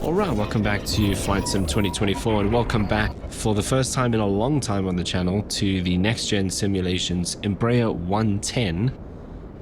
Alright, welcome back to Flight Sim 2024 and welcome back for the first time in a long time on the channel to the NextGen Simulations Embraer 110.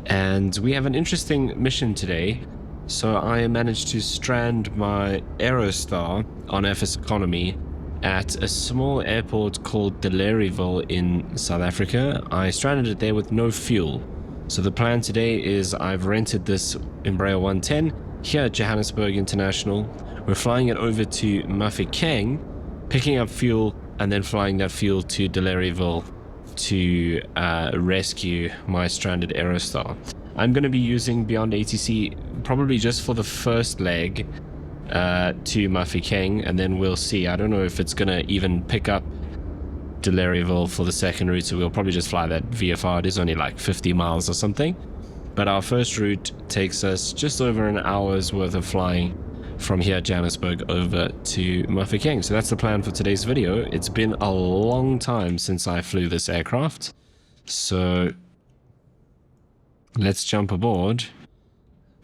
And we have an interesting mission today. So I managed to strand my Aerostar on FSEconomy at a small airport called Delareyville in South Africa. I stranded it there with no fuel. So the plan today is I've rented this Embraer 110 here at Johannesburg International. We're flying it over to Mafeking, picking up fuel, and then flying that fuel to Delareyville to rescue my stranded Aerostar. I'm going to be using Beyond ATC probably just for the first leg to Mafeking, and then we'll see. I don't know if it's going to even pick up Delareyville for the second route, so we'll probably just fly that VFR. It is only like 50 miles or something. But our first route takes us just over an hour's worth of flying from here at Johannesburg over to Mafeking. So that's the plan for today's video. It's been a long time since I flew this aircraft. So let's jump aboard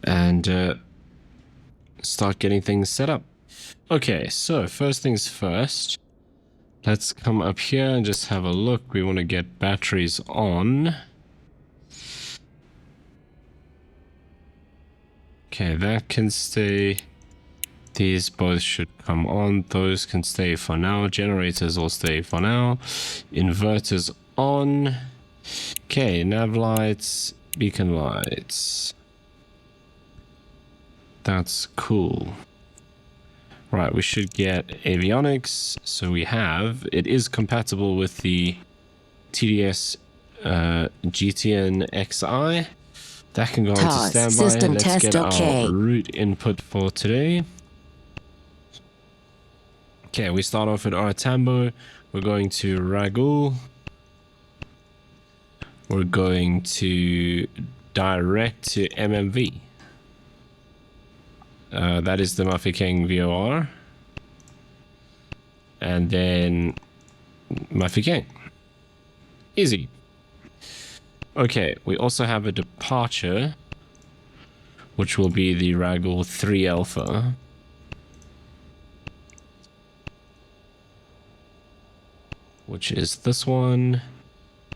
and start getting things set up. Okay, so first things first. Let's come up here and just have a look. We want to get batteries on. Okay, that can stay. These both should come on. Those can stay for now. Generators will stay for now. Inverters on. Okay, nav lights, beacon lights. That's cool. Right, we should get avionics. So we have, it is compatible with the TDS GTN XI. That can go into standby. Let's get our route input for today. Okay, we start off with our Tambo. We're going to Ragul. We're going to direct to MMV. That is the Mafeking VOR. And then Mafeking. Easy. Okay, we also have a departure, which will be the Ragul 3 Alpha. Which is this one,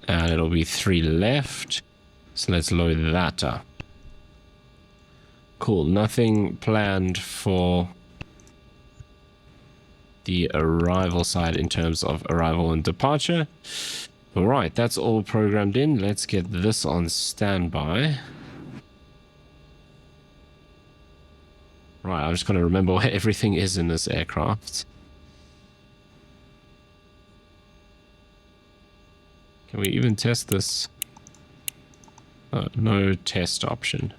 and it'll be 3 left. So let's load that up. Cool, nothing planned for the arrival side in terms of arrival and departure. Alright, that's all programmed in. Let's get this on standby. Right, I'm just going to remember where everything is in this aircraft. Can we even test this? Oh, no test option.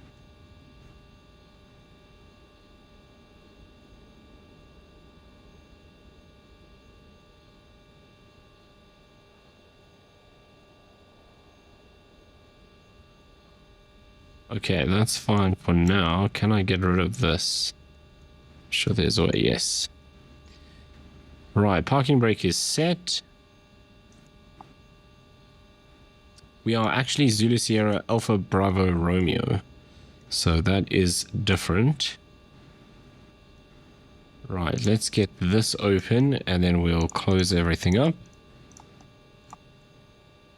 Okay, that's fine for now. Can I get rid of this? Sure, there's a way. Yes. Right, parking brake is set. We are actually Zulu Sierra Alpha Bravo Romeo. So that is different. Right, let's get this open and then we'll close everything up.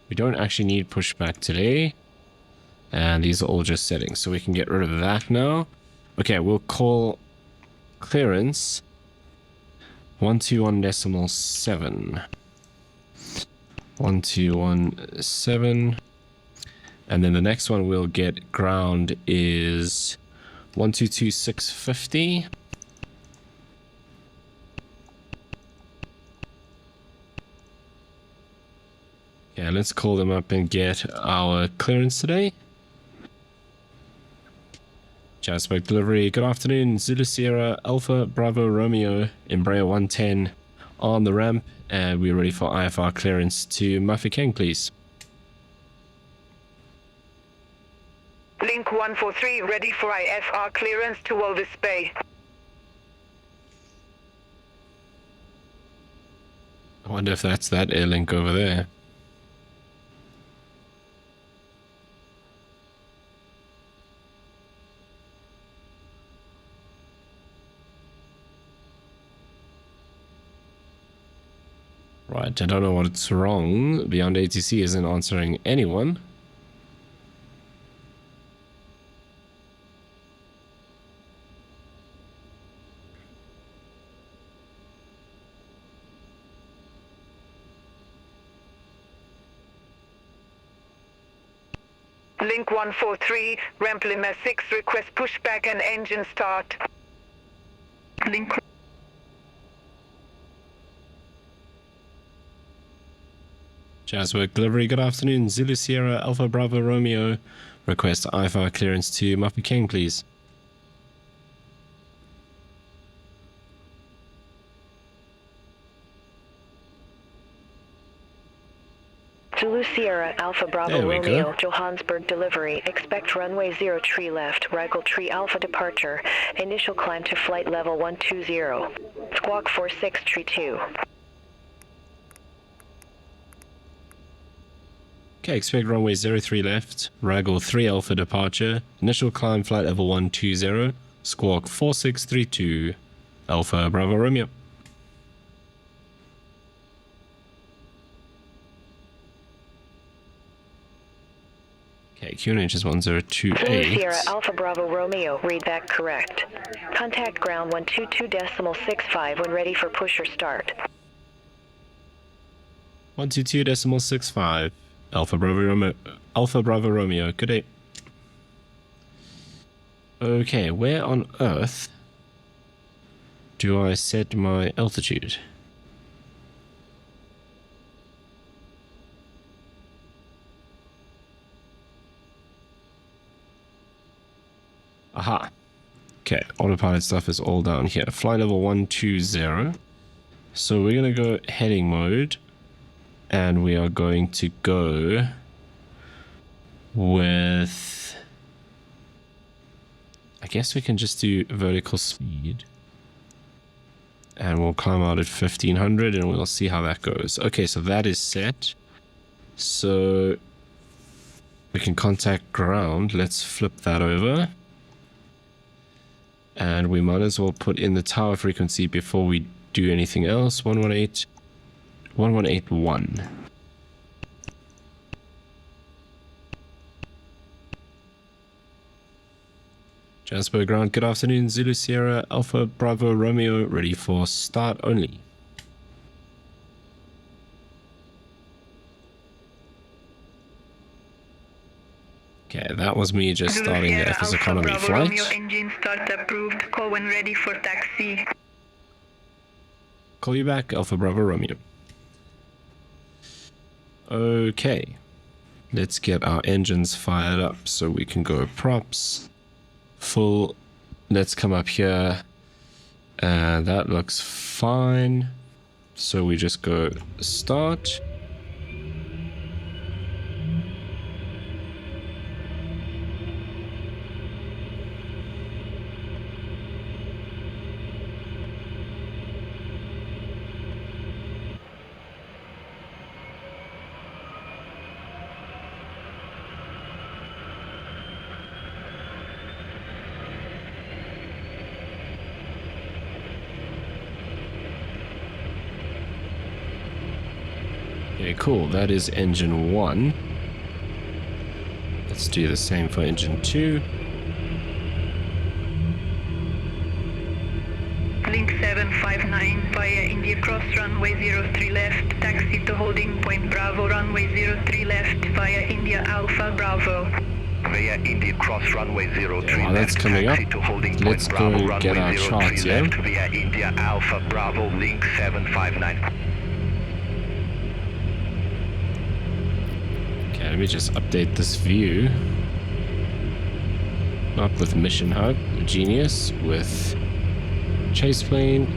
We don't actually need pushback today. And these are all just settings, so we can get rid of that now. Okay, we'll call clearance 121.7. 1217, and then the next one we'll get ground is 122650. Okay, let's call them up and get our clearance today. Johannesburg delivery. Good afternoon, Zulu Sierra Alpha Bravo Romeo Embraer 110 on the ramp. And we're ready for IFR clearance to Mafeking, please. Link 143 ready for IFR clearance to Walvis Bay. I wonder if that's that air link over there. Right, I don't know what's wrong. Beyond ATC isn't answering anyone. Link 143, ramp limit 6, request pushback and engine start. Link. Jazzwork delivery, good afternoon. Zulu Sierra Alpha Bravo Romeo. Request IFR clearance to Muppy King, please. Zulu Sierra Alpha Bravo There we Romeo, go. Johannesburg delivery. Expect runway 0 tree left, Raggle tree Alpha departure. Initial climb to flight level 120. Squawk 46 tree 2. Okay, expect runway 03 left, Raggle 3 Alpha departure, initial climb flight level 120, squawk 4632, Alpha Bravo Romeo. Okay, QNH is 1028. Zulu Sierra Alpha Bravo Romeo, read that correct. Contact ground 122.65 when ready for push or start. 122.65. Alpha Bravo Romeo, good day. Okay, where on earth do I set my altitude? Aha. Okay, autopilot stuff is all down here. Flight level 120. So we're gonna go heading mode. And we are going to go with, I guess we can just do vertical speed. And we'll climb out at 1500 and we'll see how that goes. Okay, so that is set. So we can contact ground. Let's flip that over. And we might as well put in the tower frequency before we do anything else. 1181. Jasper ground, good afternoon. Zulu Sierra Alpha Bravo Romeo, ready for start only. Okay, that was me just starting the FSEconomy flight. Romeo engine start approved. Call when ready for taxi. Call you back, Alpha Bravo Romeo. Okay, let's get our engines fired up so we can go props, full. Let's come up here, and that looks fine. So we just go start. Okay, cool. That is engine 1. Let's do the same for engine 2. Link 759 via India cross runway 03 left, taxi to holding point Bravo runway 03 left via India Alpha Bravo. Via India cross runway 03 While that's left, coming taxi up, to holding let's point Bravo go get runway our 03 charts, yeah? left via India Alpha Bravo link 759. Okay, let me just update this view. Not with Mission Hub, Genius, with Chase Plane.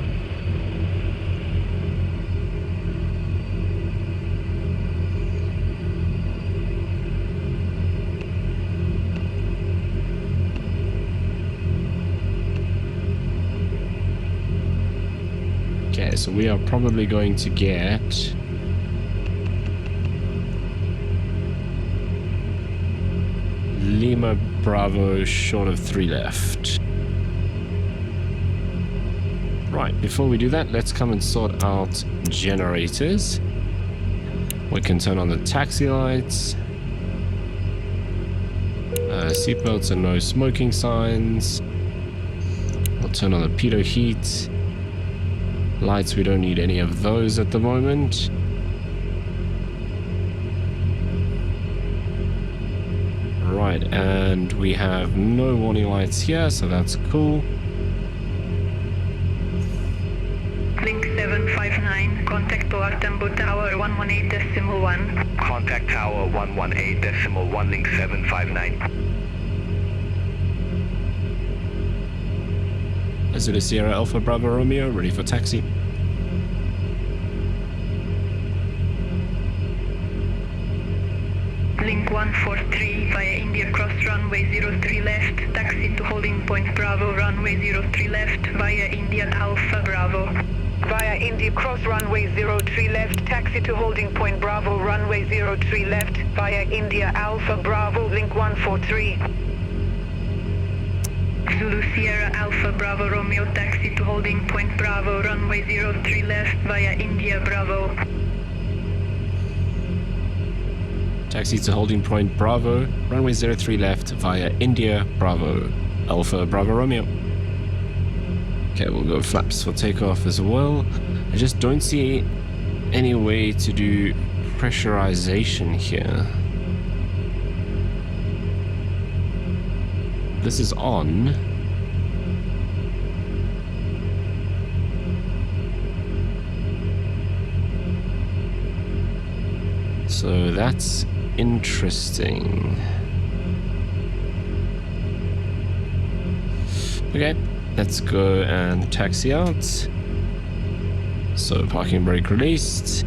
Okay, so we are probably going to get Lima Bravo short of 3 left. Right, before we do that, let's come and sort out generators. We can turn on the taxi lights. Seatbelts and no smoking signs. We'll turn on the pitot heat. Lights, we don't need any of those at the moment. Right, and we have no warning lights here, so that's cool. Link 759, contact to Tambo Tower 118.1. Contact Tower 118.1, link 759. Azurpoly Sierra Alpha Bravo Romeo, ready for taxi. Link 143 via India cross runway 03 left, taxi to holding point Bravo runway 03 left via India Alpha Bravo. Via India cross runway 03 left, taxi to holding point Bravo runway 03 left via India Alpha Bravo, link 143. Zulu Sierra Alpha Bravo Romeo, taxi to holding point Bravo runway 03 left via India Bravo. Taxi to holding point Bravo, runway 03 left via India Bravo, Alpha Bravo Romeo. Okay, we'll go flaps for takeoff as well. I just don't see any way to do pressurization here. This is on. So that's interesting. Okay, let's go and taxi out. So parking brake released.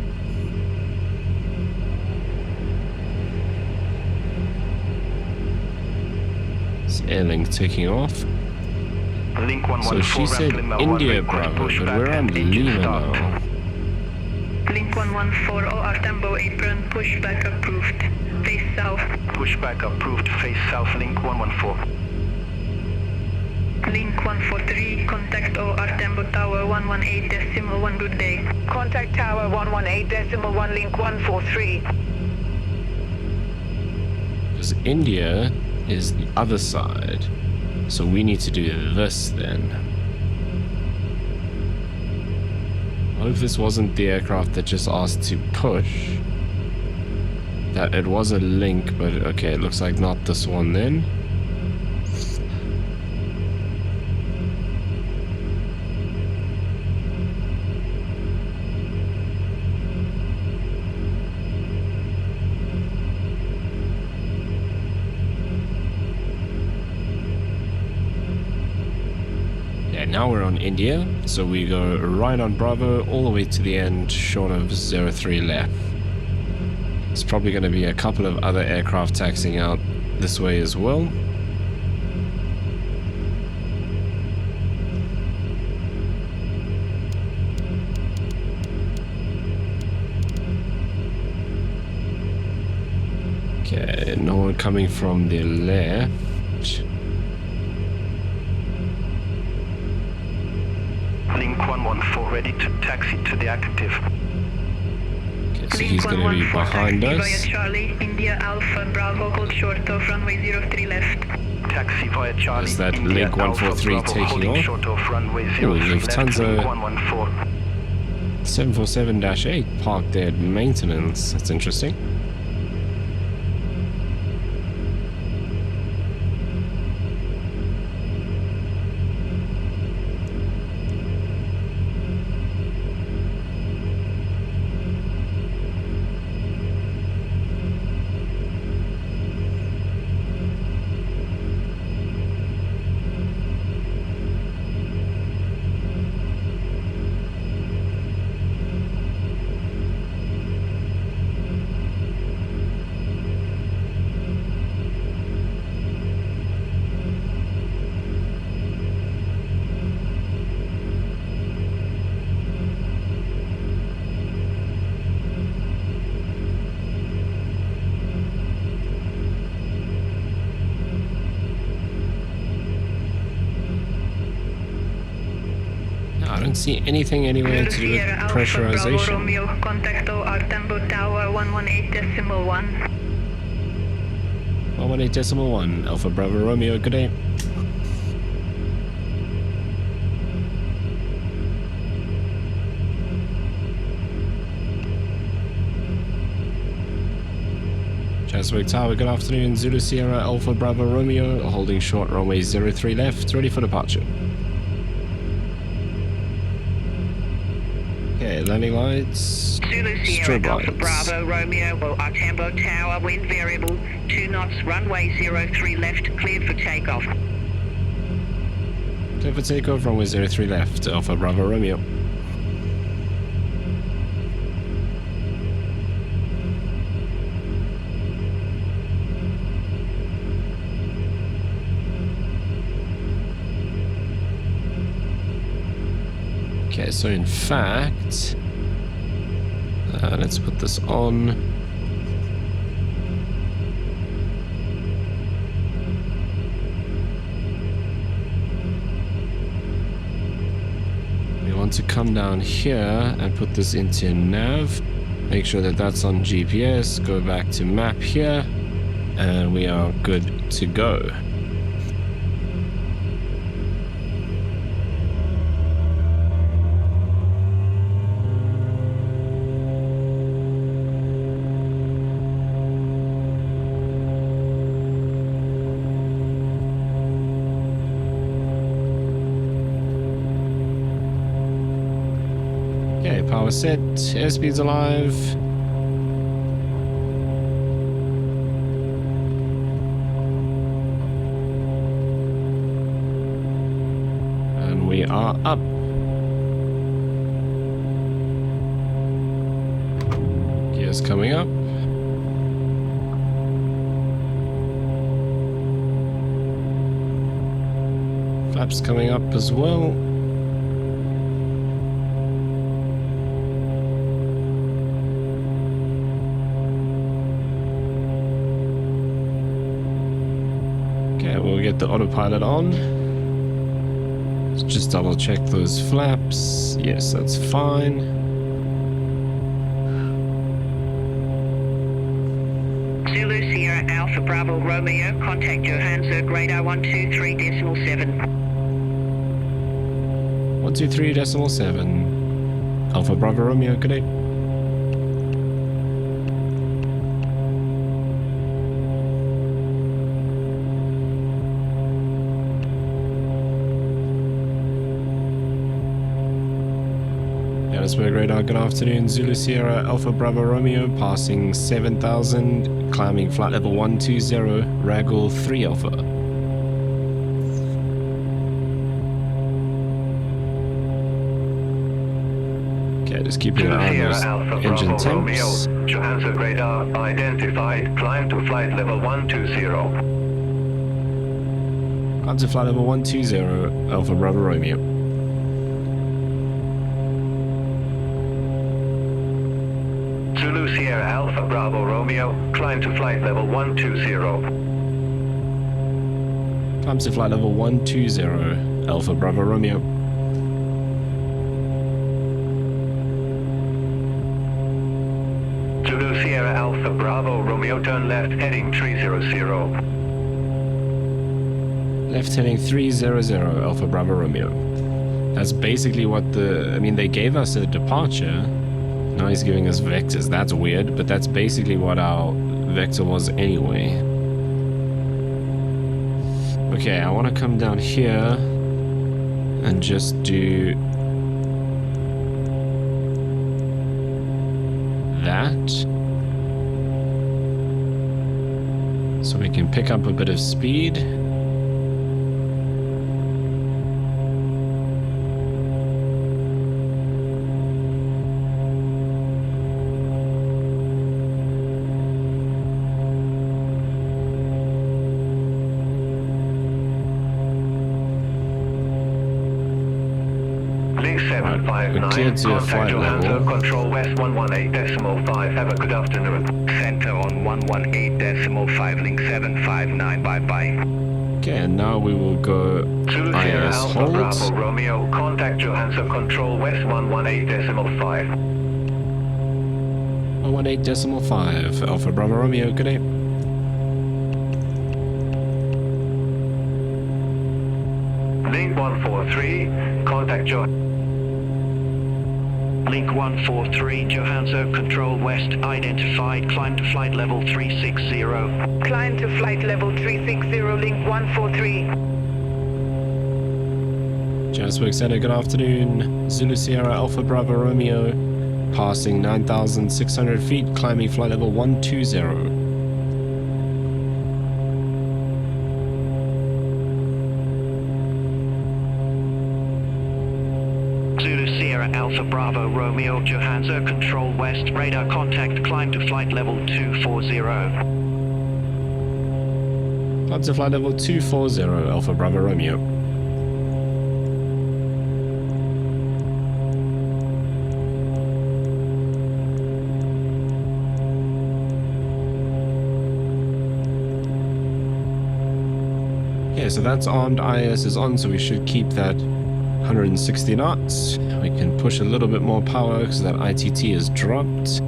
Airlink taking off. Link 114, So she said India Bravo, but we're on Lima now. Link 114 OR Tambo apron, pushback approved. Face south. Pushback approved, face south, link 114. Link 143, contact OR Tambo Tower 118.1, good day. Contact Tower 118.1, link 143. Because India is the other side. So we need to do this then. I hope this wasn't the aircraft that just asked to push. That it was a link, but okay, it looks like not this one then. Now we're on India, so we go right on Bravo all the way to the end, short of 03 left. There's probably going to be a couple of other aircraft taxiing out this way as well. Okay, no one coming from the left. Link 114 ready to taxi to the active. Okay, so he's going to be behind taxi us. via Charlie, India Alpha Bravo, hold short of runway 03 left. Taxi via Charlie. Is that India Link 143 Alpha Bravo, taking holding off? short of runway Oh, 03 we have left, Lufthansa link 114. 747-8 parked there at maintenance. That's interesting. I don't see anything anywhere to do with Sierra Alpha pressurization. Bravo Romeo, contact our Tambo Tower 118.1. 118.1, Alpha Bravo Romeo, good day. Chaswick Tower, good afternoon. Zulu Sierra Alpha Bravo Romeo, holding short runway 03 left, ready for departure. Okay, landing lights. Zulu Sierra Strobe Alpha lights. Bravo Romeo, our Tambo Tower, wind variable, 2 knots, runway 03 left, cleared for takeoff. Clear for takeoff, runway 03 left, Alpha Bravo Romeo. Okay, so in fact, let's put this on. We want to come down here and put this into nav. Make sure that that's on GPS. Go back to map here, and we are good to go. Okay, power set, airspeed's alive. And we are up. Gears coming up. Flaps coming up as well. We'll get the autopilot on. Let's just double check those flaps. Yes, that's fine. Zulu Sierra Alpha Bravo Romeo, contact Johannesburg radar 123.7. 123.7. Alpha Bravo Romeo, good day. Johannesburg radar, good afternoon. Zulu Sierra Alpha Bravo Romeo, passing 7,000, climbing flight level 120, Raggle 3 Alpha. Okay, just keeping an eye on those engine temps. Johannesburg radar identified. Climb to flight level 120. Climb to flight level 120, Alpha Bravo Romeo. Zulu Sierra Alpha Bravo Romeo, climb to flight level 120. Climb to flight level 120, Alpha Bravo Romeo. Zulu Sierra Alpha Bravo Romeo, turn left heading 300. Left heading 300, Alpha Bravo Romeo. That's basically what they gave us a departure. Now he's giving us vectors. That's weird, but that's basically what our vector was anyway. Okay, I want to come down here and just do that. So we can pick up a bit of speed. Cleared to a flight level. Control West 118.5. Have a good afternoon. Center on 118.5, link 759, bye-bye. Okay, and now we will go Zulu Sierra IS Alpha hold. Bravo Romeo, contact Johansson Control West 118.5. 118.5, Alpha Bravo Romeo, good day. Link 143, contact Link 143, Johansson Control West, identified, climb to flight level 360. Climb to flight level 360, link 143. Johannesburg Center, good afternoon. Zulu Sierra Alpha Bravo Romeo, passing 9,600 feet, climbing flight level 120. Alpha Bravo Romeo, Johansson Control West, radar contact, climb to flight level 240. Climb to flight level 240, Alpha Bravo Romeo. Okay, so that's armed IS is on, so we should keep that 160 knots. We can push a little bit more power because that ITT is dropped.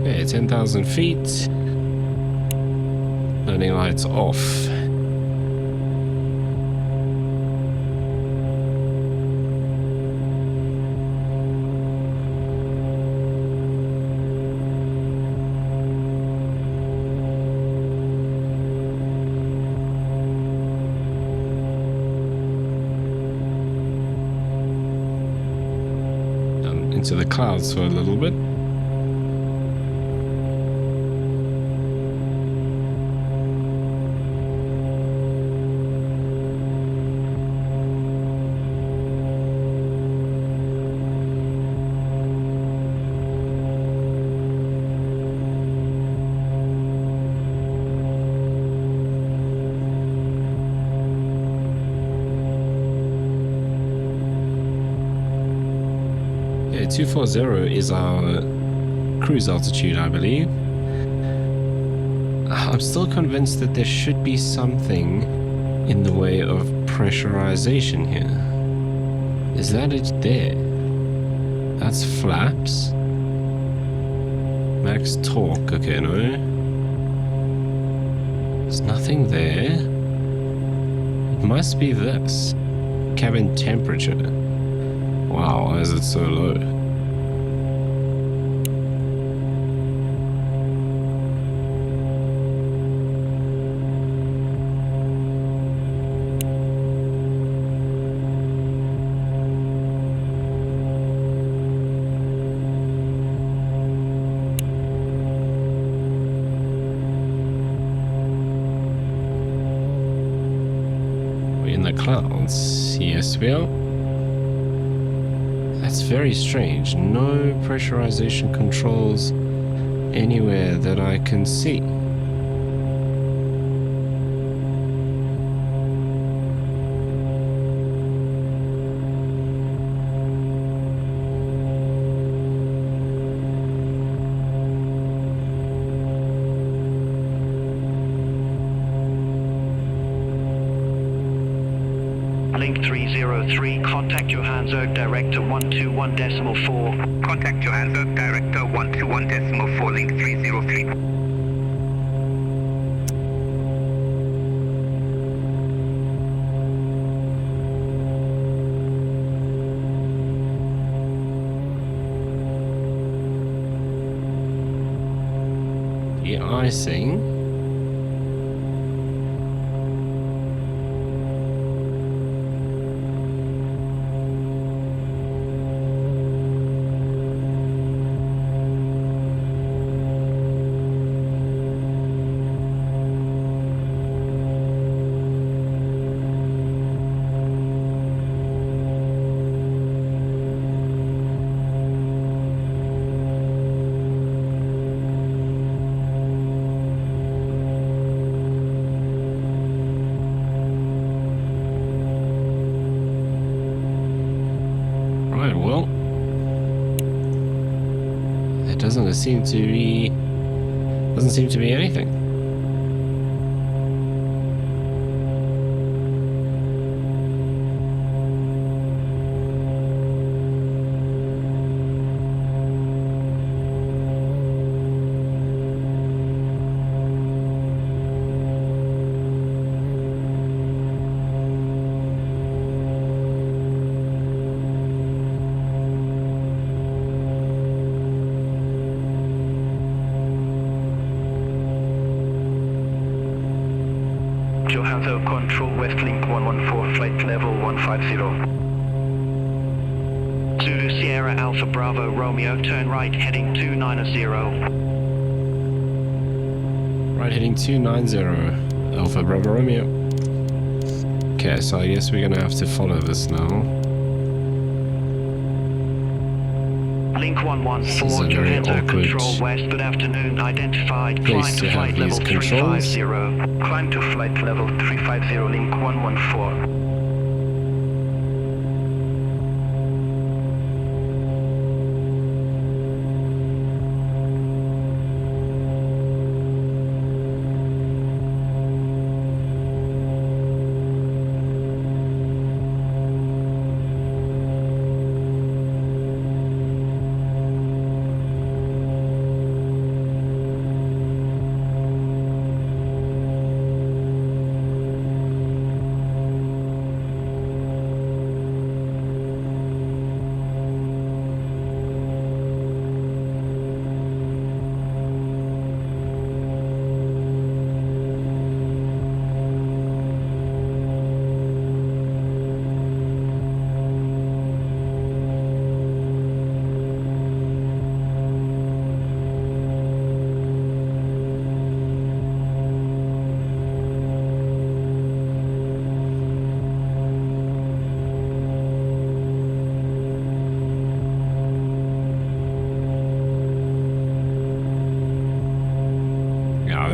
Okay, 10,000 feet. Landing lights off. Into the clouds for a little bit. Okay, 240 is our cruise altitude, I believe. I'm still convinced that there should be something in the way of pressurization here. Is that it there? That's flaps. Max torque, okay, no. There's nothing there. It must be this. Cabin temperature. Wow, why is it so low? We're in the clouds. Yes, we are. That's very strange. No pressurization controls anywhere that I can see. Link 303, contact Johansson, Director 121.4. Contact Johansson, Director 121.4, link 303. De-icing. Alright, well. It doesn't seem to be anything. Johanzo Control West Link 114, flight level 150. Zulu Sierra Alpha Bravo Romeo, turn right heading 290. Right, heading 290, Alpha Bravo Romeo. Okay, so I guess we're gonna have to follow this now. Link This is 114, a very Johanzo awkward Control West, good afternoon, identified, place climb to to have flight level these controls. 350. Climb to flight level 350, Link 114.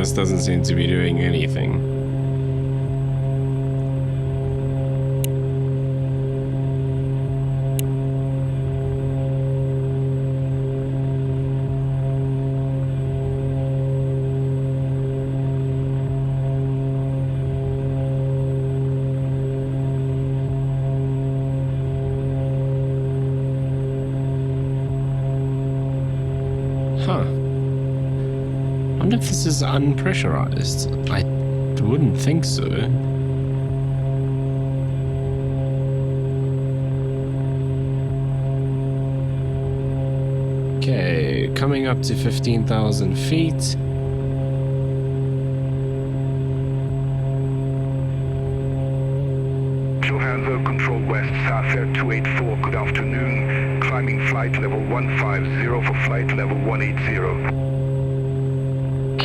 This doesn't seem to be doing anything. Huh. I wonder if this is unpressurized. I wouldn't think so. Okay, coming up to 15,000 feet. Johanzo Control West, Southfair 284, good afternoon. Climbing flight level 150 for flight level 180.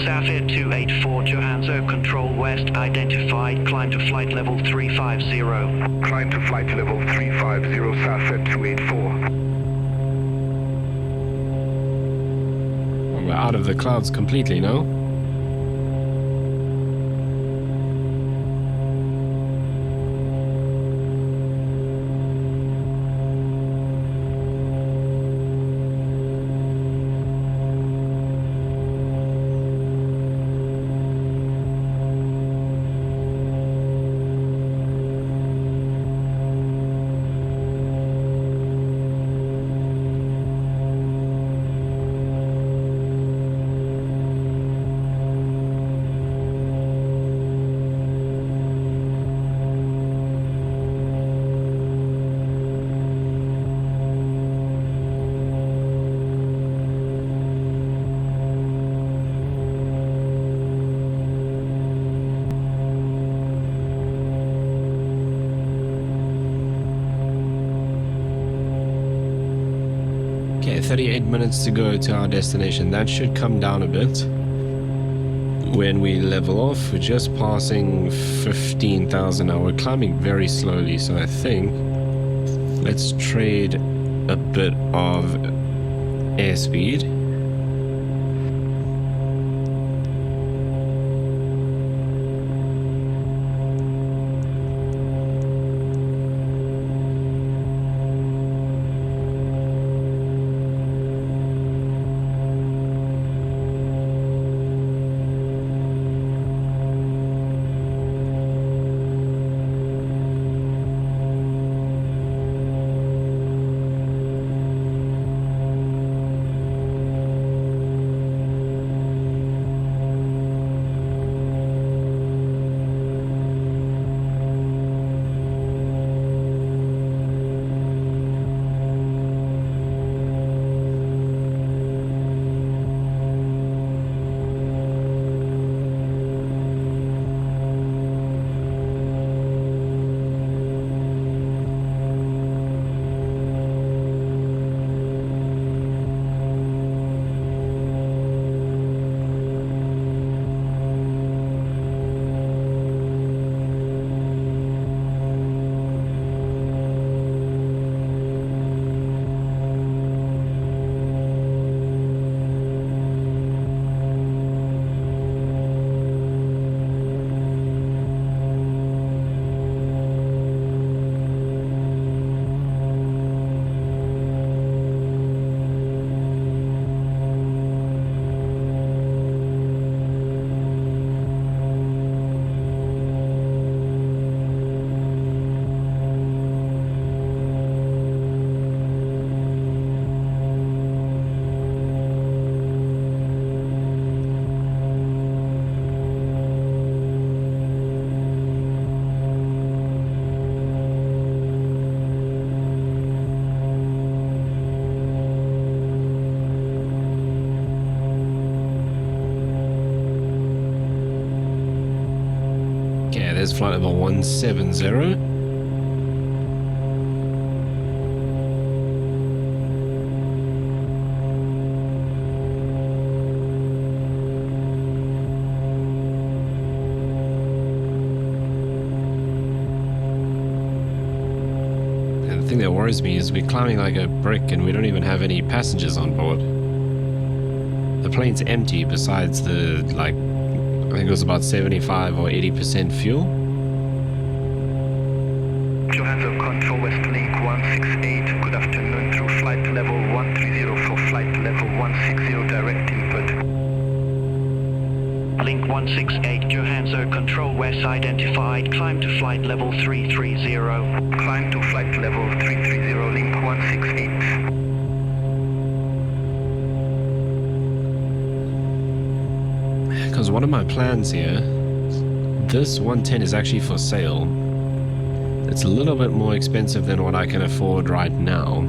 Southfair 284, Johanzo Control West, identified, climb to flight level 350. Climb to flight level 350, Southfair 284. We're out of the clouds completely, no? Okay, 38 minutes to go to our destination. That should come down a bit when we level off. We're just passing 15,000 now. We're climbing very slowly, so I think let's trade a bit of airspeed. flight level 170. And the thing that worries me is we're climbing like a brick and we don't even have any passengers on board. The plane's empty besides the, like, I think it was about 75 or 80% fuel. Johannesburg Control West Link 168, good afternoon, through flight level 130 for flight level 160 direct input. Link 168, Johannesburg Control West identified, climb to flight level 330. Climb to flight level 330, Link 168. Because one of my plans here, this 110 is actually for sale. It's a little bit more expensive than what I can afford right now,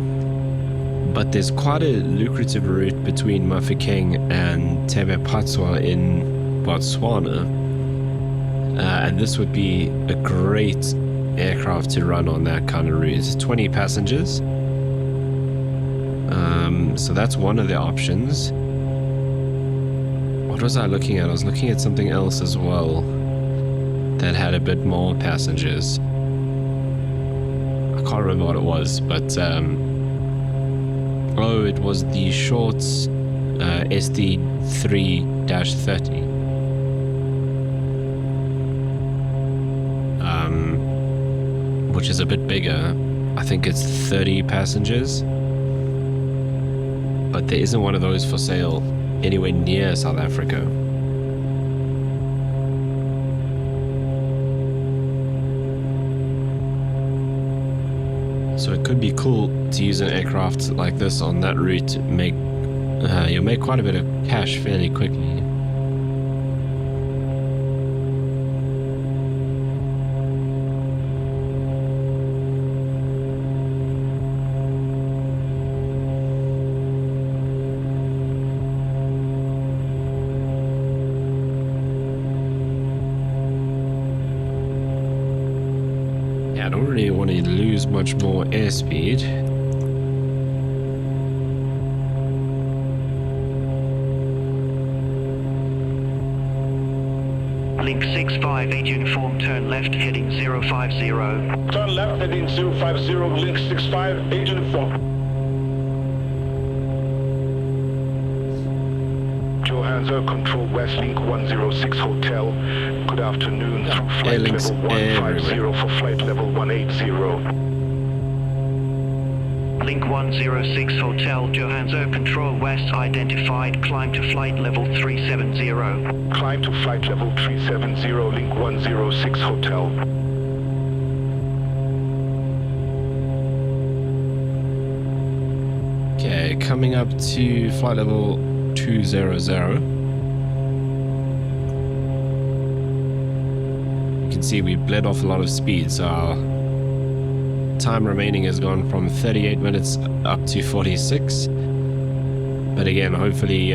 but there's quite a lucrative route between Mafeking and Tebepatwa in Botswana, and this would be a great aircraft to run on that kind of route. 20 passengers, so that's one of the options. What was I looking at? I was looking at something else as well that had a bit more passengers. I can't remember what it was, but oh, it was the Shorts SD3-30. Which is a bit bigger. I think it's 30 passengers. But there isn't one of those for sale anywhere near South Africa. So it could be cool to use an aircraft like this on that route. You'll make quite a bit of cash fairly quickly. I don't really want to lose much more airspeed. Link 658 uniform, turn left heading 050. Turn left heading 050, link 658 uniform. Johannesburg Control West Link 106 Hotel, good afternoon, through flight level 150 for flight level 180. Link 106 Hotel, Johannesburg Control West identified, climb to flight level 370. Climb to flight level 370, Link 106 Hotel. Okay, coming up to flight level 200. You can see we bled off a lot of speed, so our time remaining has gone from 38 minutes up to 46. But again, hopefully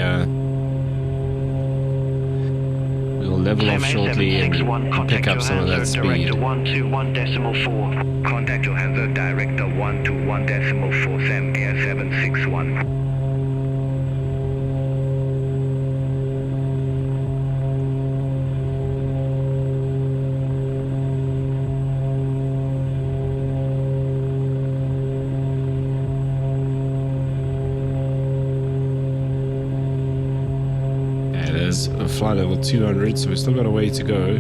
we'll level off shortly and pick up some of that speed. Director 121.4. Contact Johannesburg Director 121.4, Sam Air 761. Flight level 200, so we've still got a way to go.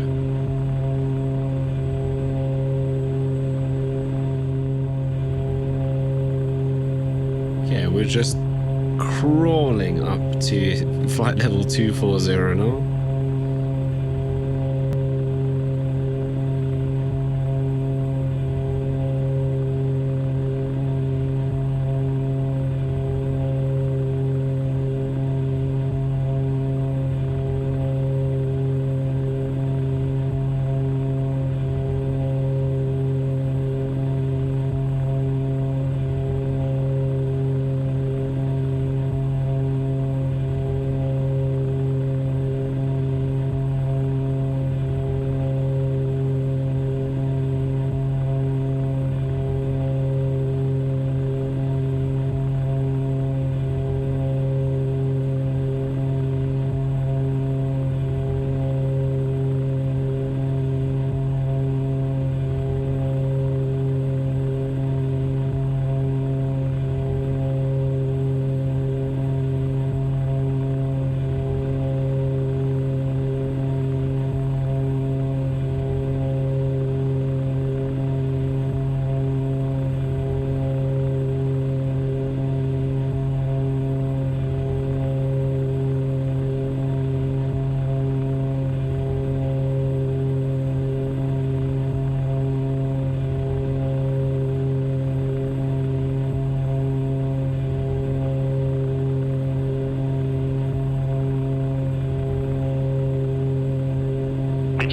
Okay, we're just crawling up to flight level 240 now.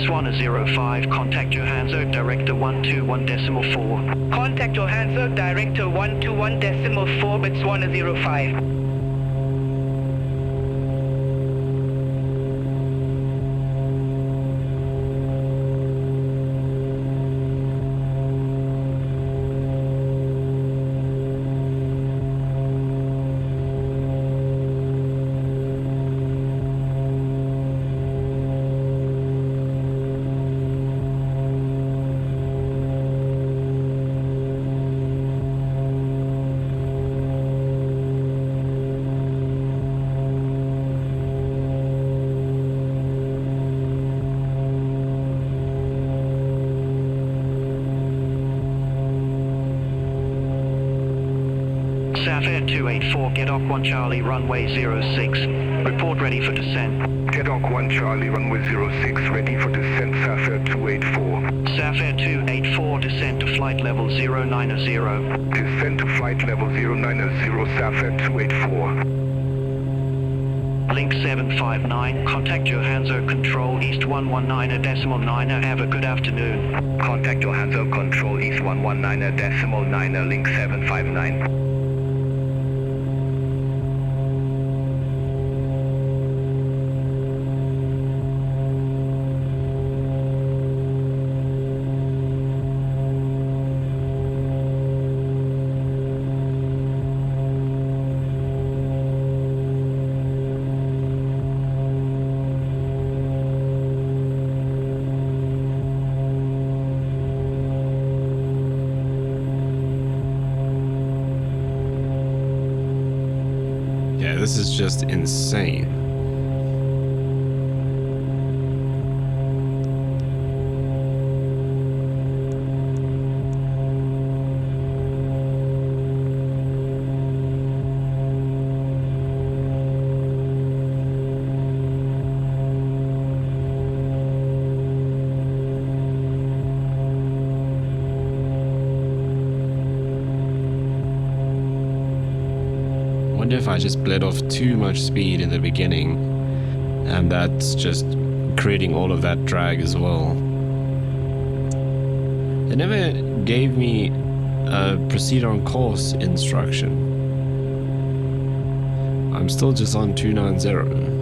Swanner 05, contact Johannesburg, Director 121.4. Contact Johannesburg, Director 121.4, Botswana 05. South Air 284, get off 1 Charlie, runway 06. Report ready for descent. Get off 1 Charlie, runway 06, ready for descent, South Air 284. South Air 284, descent to flight level 090. Descent to flight level 090, South Air 284. Link 759, contact Johannesburg Control East 119.9. Have a good afternoon. Contact Johannesburg Control East 119.9, link 759. This is just insane. If I just bled off too much speed in the beginning, and that's just creating all of that drag as well. It never gave me a proceed on course instruction. I'm still just on 290.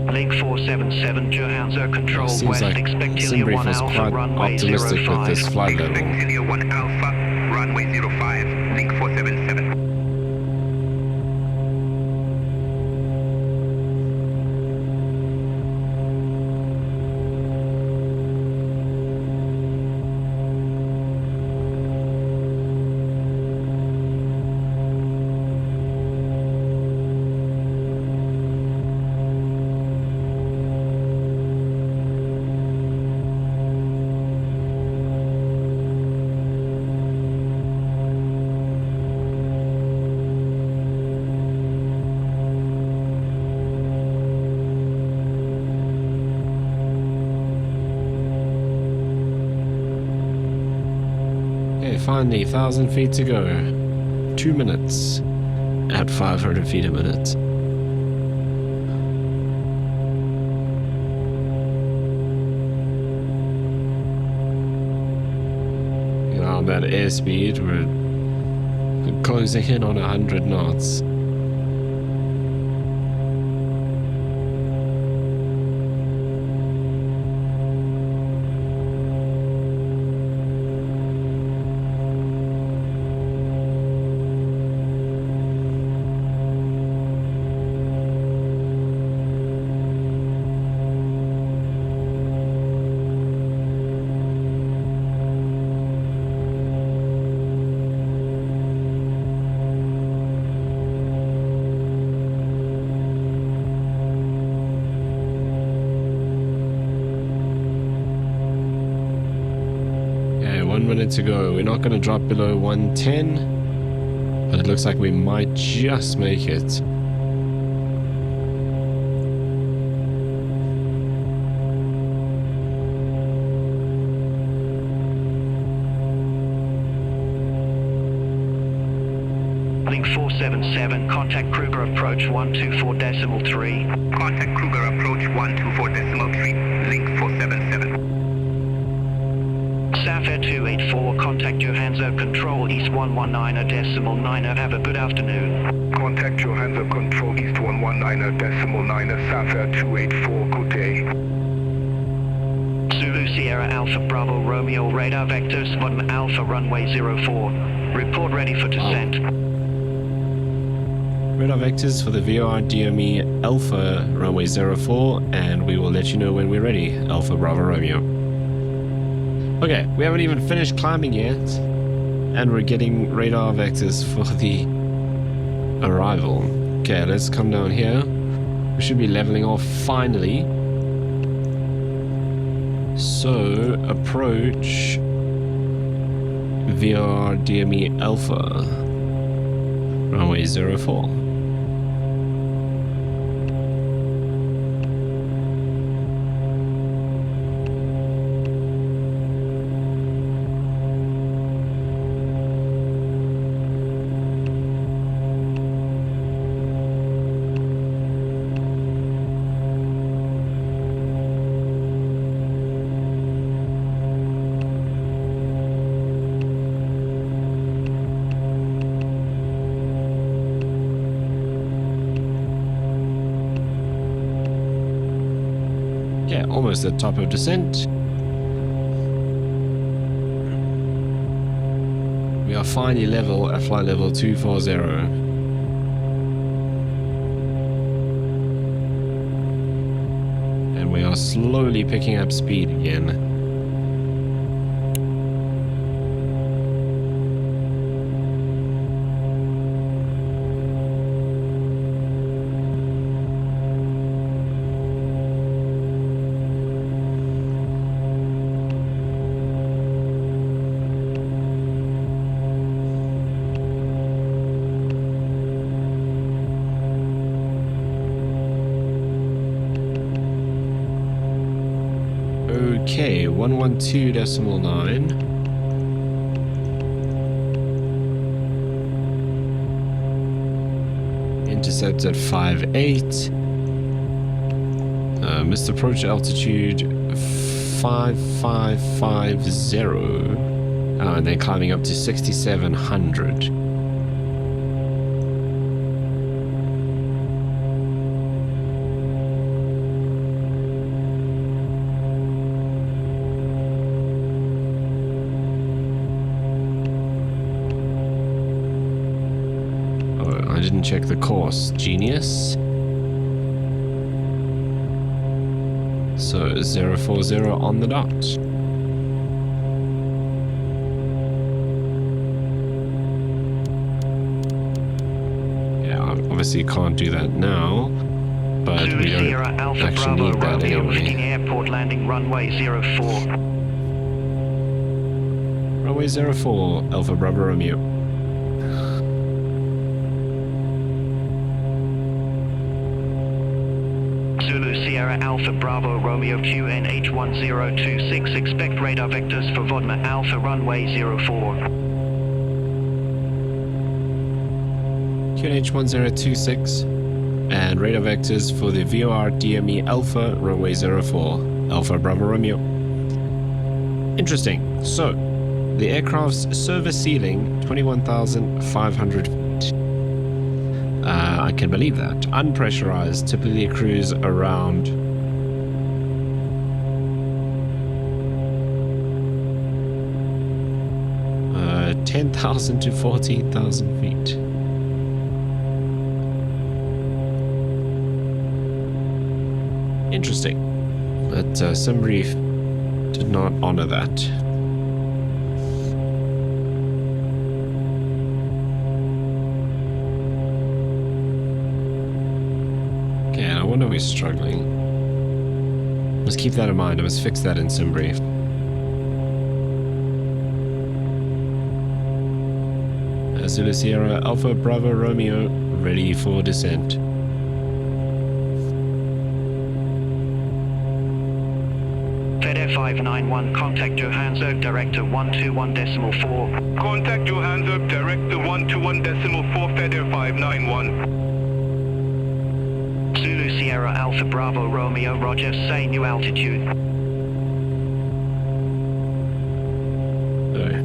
Link 477, Johannesburg Control Seems West, like expect Hillier 1 Simbrief is Alpha, quite runway optimistic 05. with this flight level. Expect Hillier 1 Alpha, runway 05, link 477. Finally, 1,000 feet to go. 2 minutes at 500 feet a minute. You know, that airspeed, we're closing in on 100 knots. 1 minute to go. We're not going to drop below 110, but it looks like we might just make it. Link 477, contact Kruger approach 124.3. Contact Kruger approach 124.3, link 477. Sapphire 284, contact Johansa control east 119.9. Have a good afternoon. Contact Johansa control east 119.9, Sapphire 284, good day. Zulu Sierra Alpha Bravo Romeo radar vectors bottom Alpha runway 04. Report ready for descent. Radar vectors for the VOR-DME Alpha runway 04, and we will let you know when we're ready, Alpha Bravo Romeo. Okay, we haven't even finished climbing yet, and we're getting radar vectors for the arrival. Okay, let's come down here. We should be leveling off finally. So, approach VOR-DME Alpha runway 04. Yeah, almost at top of descent. We are finally level at flight level 240. And we are slowly picking up speed again. Okay, 112.9. Intercept at 5.8. Missed approach altitude 5550. And then climbing up to 6700. I didn't check the course. Genius. So 040 on the dot. Yeah, obviously can't do that now, but we don't actually need that anyway. Airport landing runway 04. Runway 04, Alpha Bravo Romeo. Sierra Alpha Bravo Romeo QNH1026. Expect radar vectors for Vodma Alpha runway 04. QNH1026 and radar vectors for the VOR-DME Alpha runway 04, Alpha Bravo Romeo. Interesting. So, the aircraft's service ceiling 21,500 feet. I can believe that. Unpressurized, typically cruise around 10,000 to 14,000 feet. Interesting. But SimBrief did not honor that. I wonder we're struggling. Let's keep that in mind. I must fix that in SimBrief. Zulu Sierra Alpha Bravo Romeo, ready for descent. FedAir 591, contact Johannesburg, Director 121.4. Contact Johannesburg, Director 121.4, FedAir 591. Zulu Sierra Alpha Bravo Romeo, roger, say new altitude. Sorry.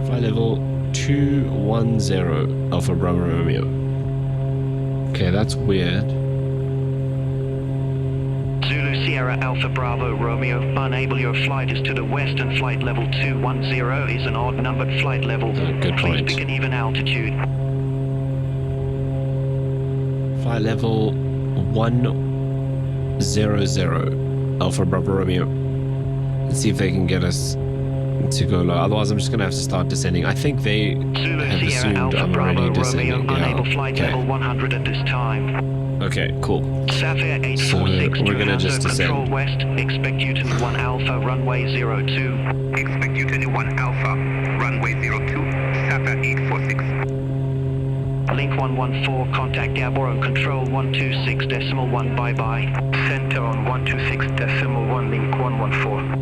Flight level 210 Alpha Bravo Romeo. Okay, that's weird. Zulu Sierra Alpha Bravo Romeo, unable, your flight is to the west and flight level 210 is an odd numbered flight level. Good Please point. pick an even altitude. Flight level 100 Alpha Bravo Romeo. Let's see if they can get us to go low. Otherwise, I'm just gonna have to start descending. I think they Zulu have Sierra assumed Alpha I'm Bravo already descending. Romeo, unable, Yeah. flight Okay. level 100 at this time. Okay, cool. Sapphire So 846 we're gonna just Johannesburg, control descend. west, expect you to 1 Alpha, runway 02. Expect you to 1 Alpha, runway 02, Sapphire 846. Link 114, contact airborne control 126.1, bye-bye. Center on 126.1, link 114.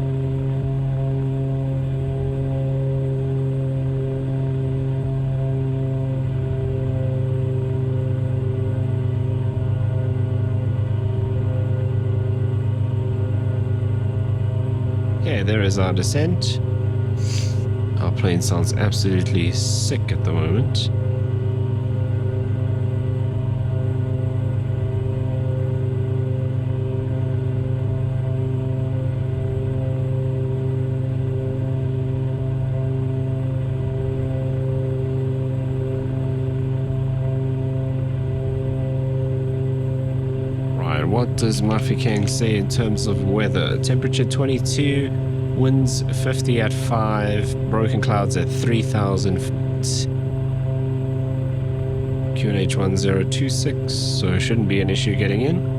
Okay, there is our descent. Our plane sounds absolutely sick at the moment. Right, what does Mafikeng say in terms of weather? Temperature 22. Winds 50 at 5, broken clouds at 3,000 feet. QNH 1026, so it shouldn't be an issue getting in.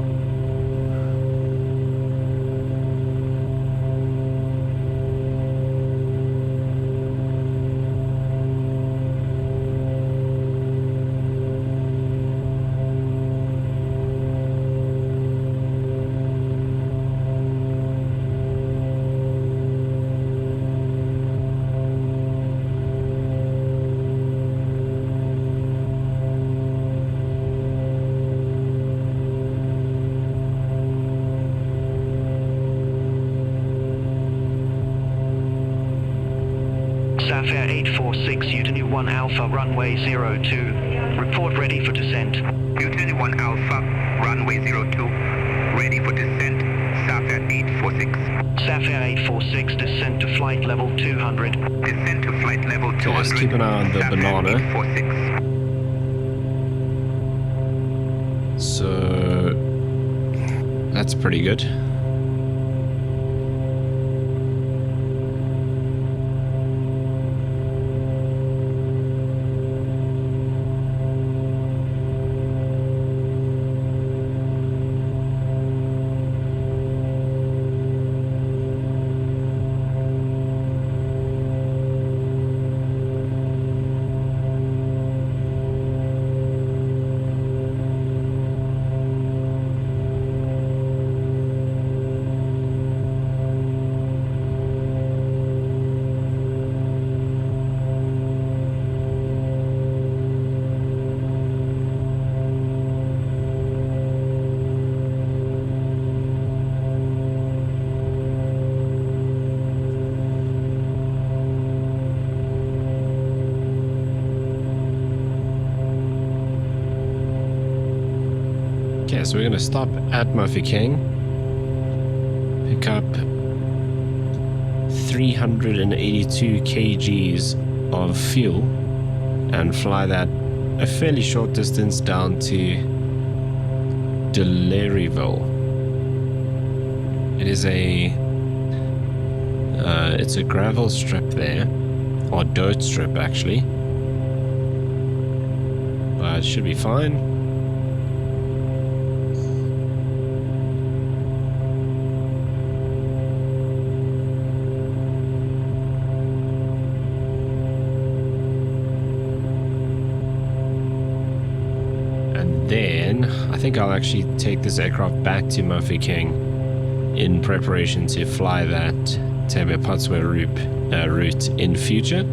Sapphire 846, Utah 1 Alpha, runway 02. Report ready for descent. Utah 1 Alpha, runway 02, ready for descent, Sapphire 846. Sapphire 846, descent to flight level 200. Descent to flight level 200. Just keep an eye on the Sapphire banana. 846. So that's pretty good. Okay, so we're going to stop at Mafikeng, pick up 382 kgs of fuel, and fly that a fairly short distance down to Delareyville. It is it's a gravel strip there, or dirt strip actually, but it should be fine. then I think I'll actually take this aircraft back to Murphy King in preparation to fly that Tambo-Potswe route in future.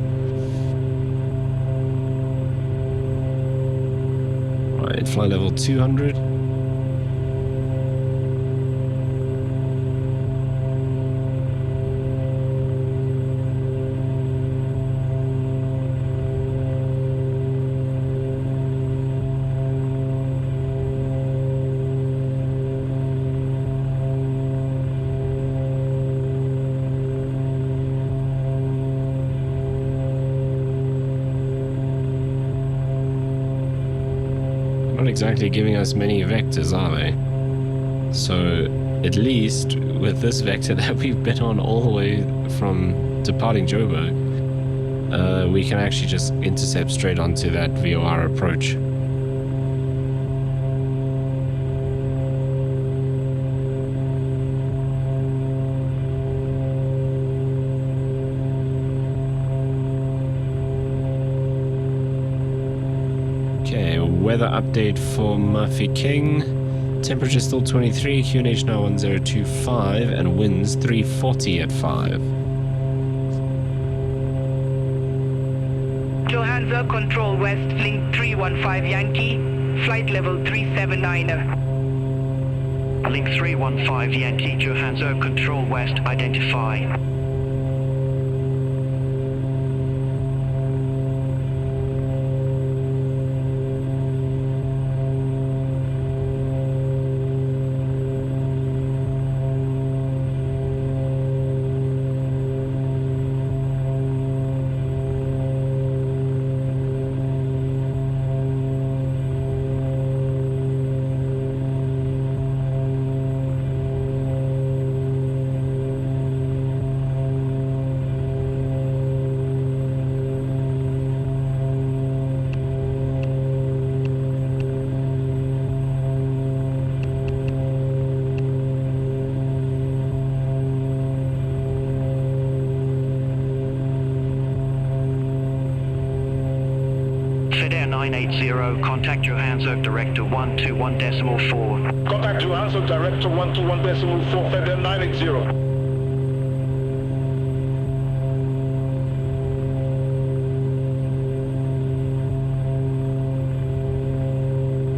Right, flight level 200. Exactly giving us many vectors, are they? So at least with this vector that we've been on all the way from departing Joburg, we can actually just intercept straight onto that VOR approach. Weather update for Murphy King. Temperature still 23, QNH now 1025, and winds 340 at 5. Johannesburg Control West, link 315 Yankee, flight level 379. Link 315 Yankee, Johannesburg Control West, identify. FAOR 980, contact Johannesburg Director 121.4. Contact Johannesburg Director 121.4, FAOR 980.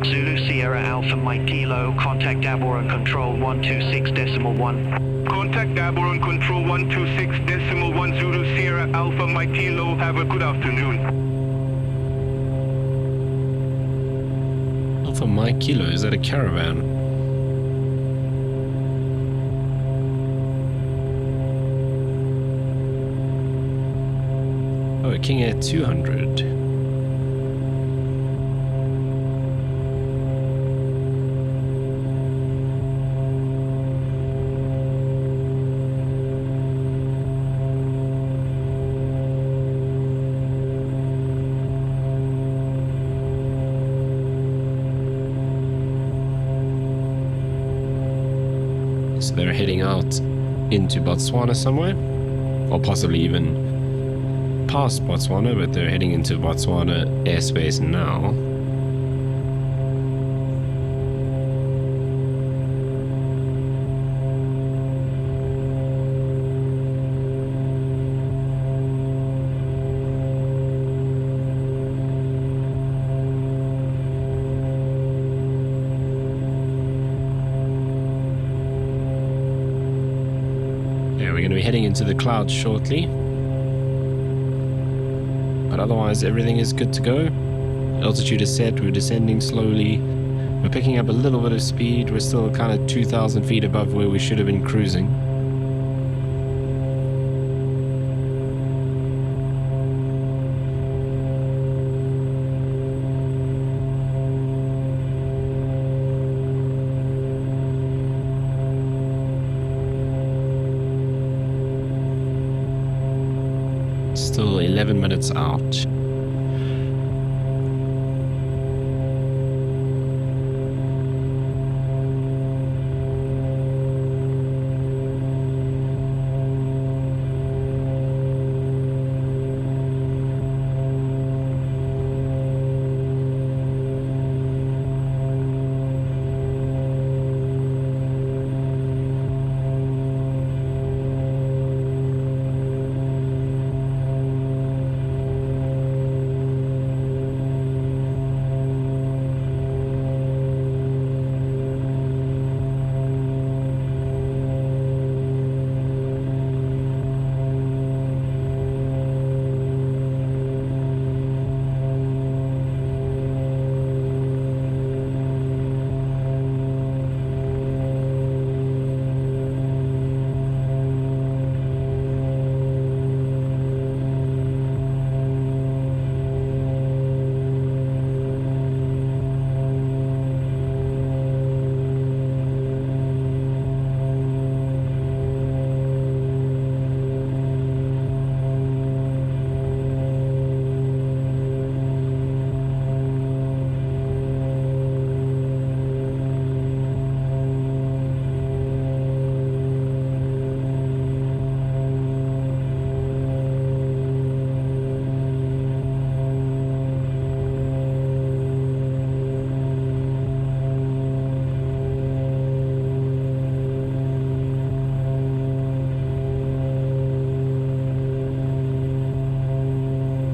Zulu Sierra Alpha Mike Kilo, contact Airborne Control 126.1. Contact Airborne Control 126.1 Zulu Sierra Alpha Mike Kilo. Have a good afternoon. Alpha Mike Kilo, is that a Caravan? Oh, a King Air 200. So they're heading out into Botswana somewhere, or possibly even past Botswana, but they're heading into Botswana airspace now. Heading into the clouds shortly, but otherwise everything is good to go. Altitude is set, we're descending slowly, we're picking up a little bit of speed, we're still kind of 2,000 feet above where we should have been cruising. Still 11 minutes out.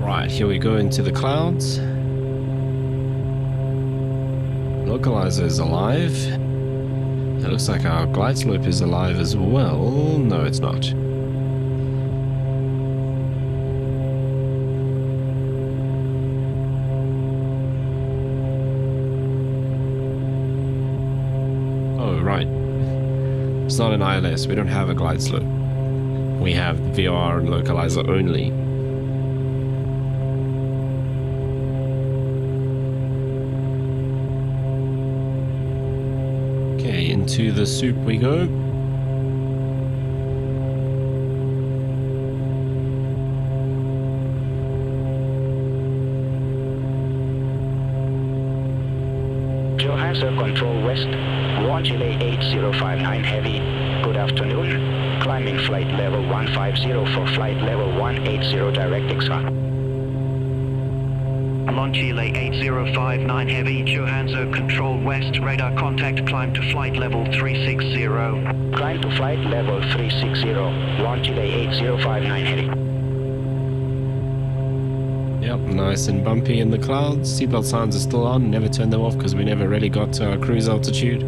Right, here we go into the clouds. Localizer is alive. It looks like our glide slope is alive as well. No, it's not. Oh, right. It's not an ILS. We don't have a glide slope. We have VR and localizer only. Okay, into the soup we go. Johannesburg Control West, 1 Chile 8059 Heavy. Good afternoon. Climbing flight level 150 for flight level 180 direct XR. Chile 8059 Heavy, Johannesburg Control West, radar contact, climb to flight level 360. Climb to flight level 360, 1 Chile 8059 Heavy. Yep, nice and bumpy in the clouds. Seatbelt signs are still on, never turned them off because we never really got to our cruise altitude.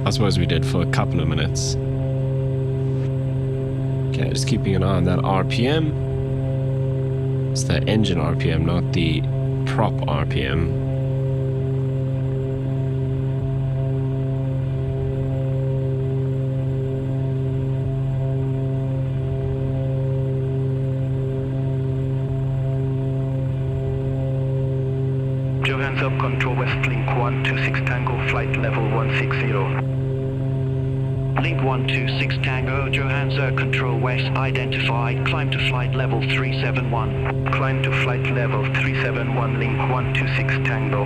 I suppose we did for a couple of minutes. Okay, just keeping an eye on that RPM. It's the engine RPM, not the prop RPM. Johannesburg Control West Link 126 Tango, flight level 160. Link 126 Tango, Johannesburg Control West, identified, climb to flight level 371. Climb to flight level 371, Link 126 Tango.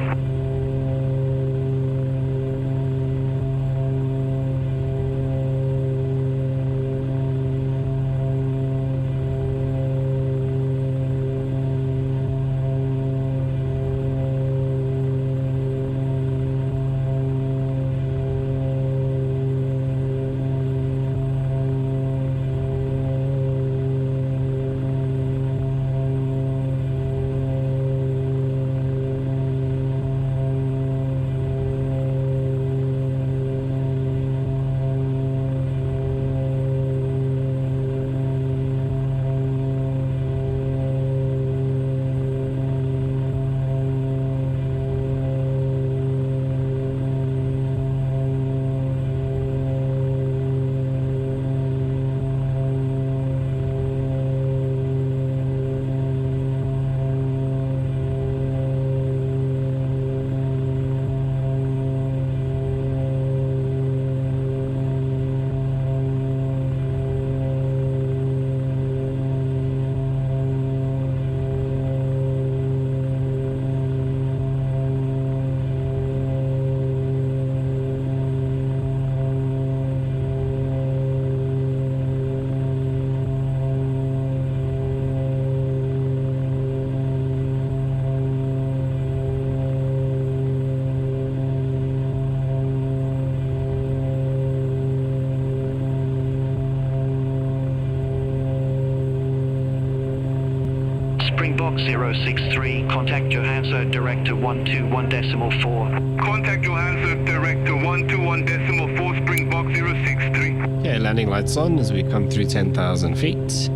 Springbok 063, contact Johannesburg Director 121.4. Contact Johannesburg Director 121.4, Springbok 063. Okay, landing lights on as we come through 10,000 feet.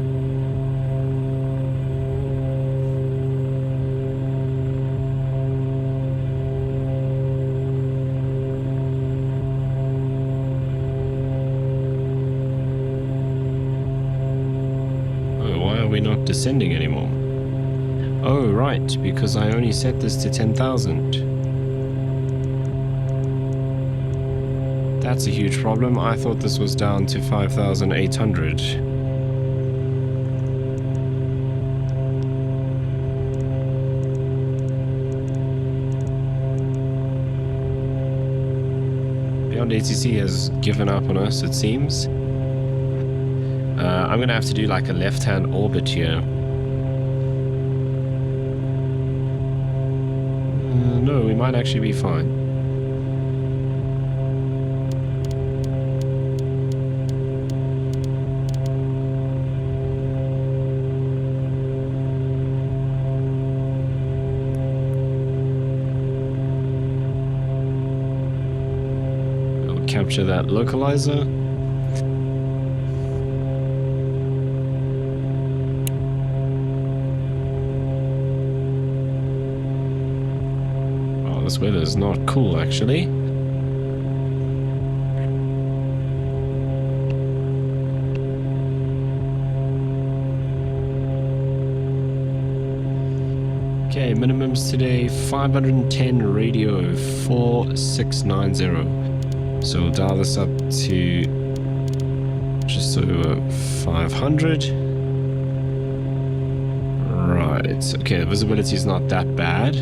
Oh, why are we not descending anymore? Oh, right, because I only set this to 10,000. That's a huge problem. I thought this was down to 5,800. Beyond ATC has given up on us, it seems. I'm gonna have to do like a left-hand orbit here. No, we might actually be fine. capture that localizer. Oh, this weather is not cool actually. Okay, minimums today 510 radio 4690. So we'll dial this up to just over 500. Right, okay, the visibility is not that bad.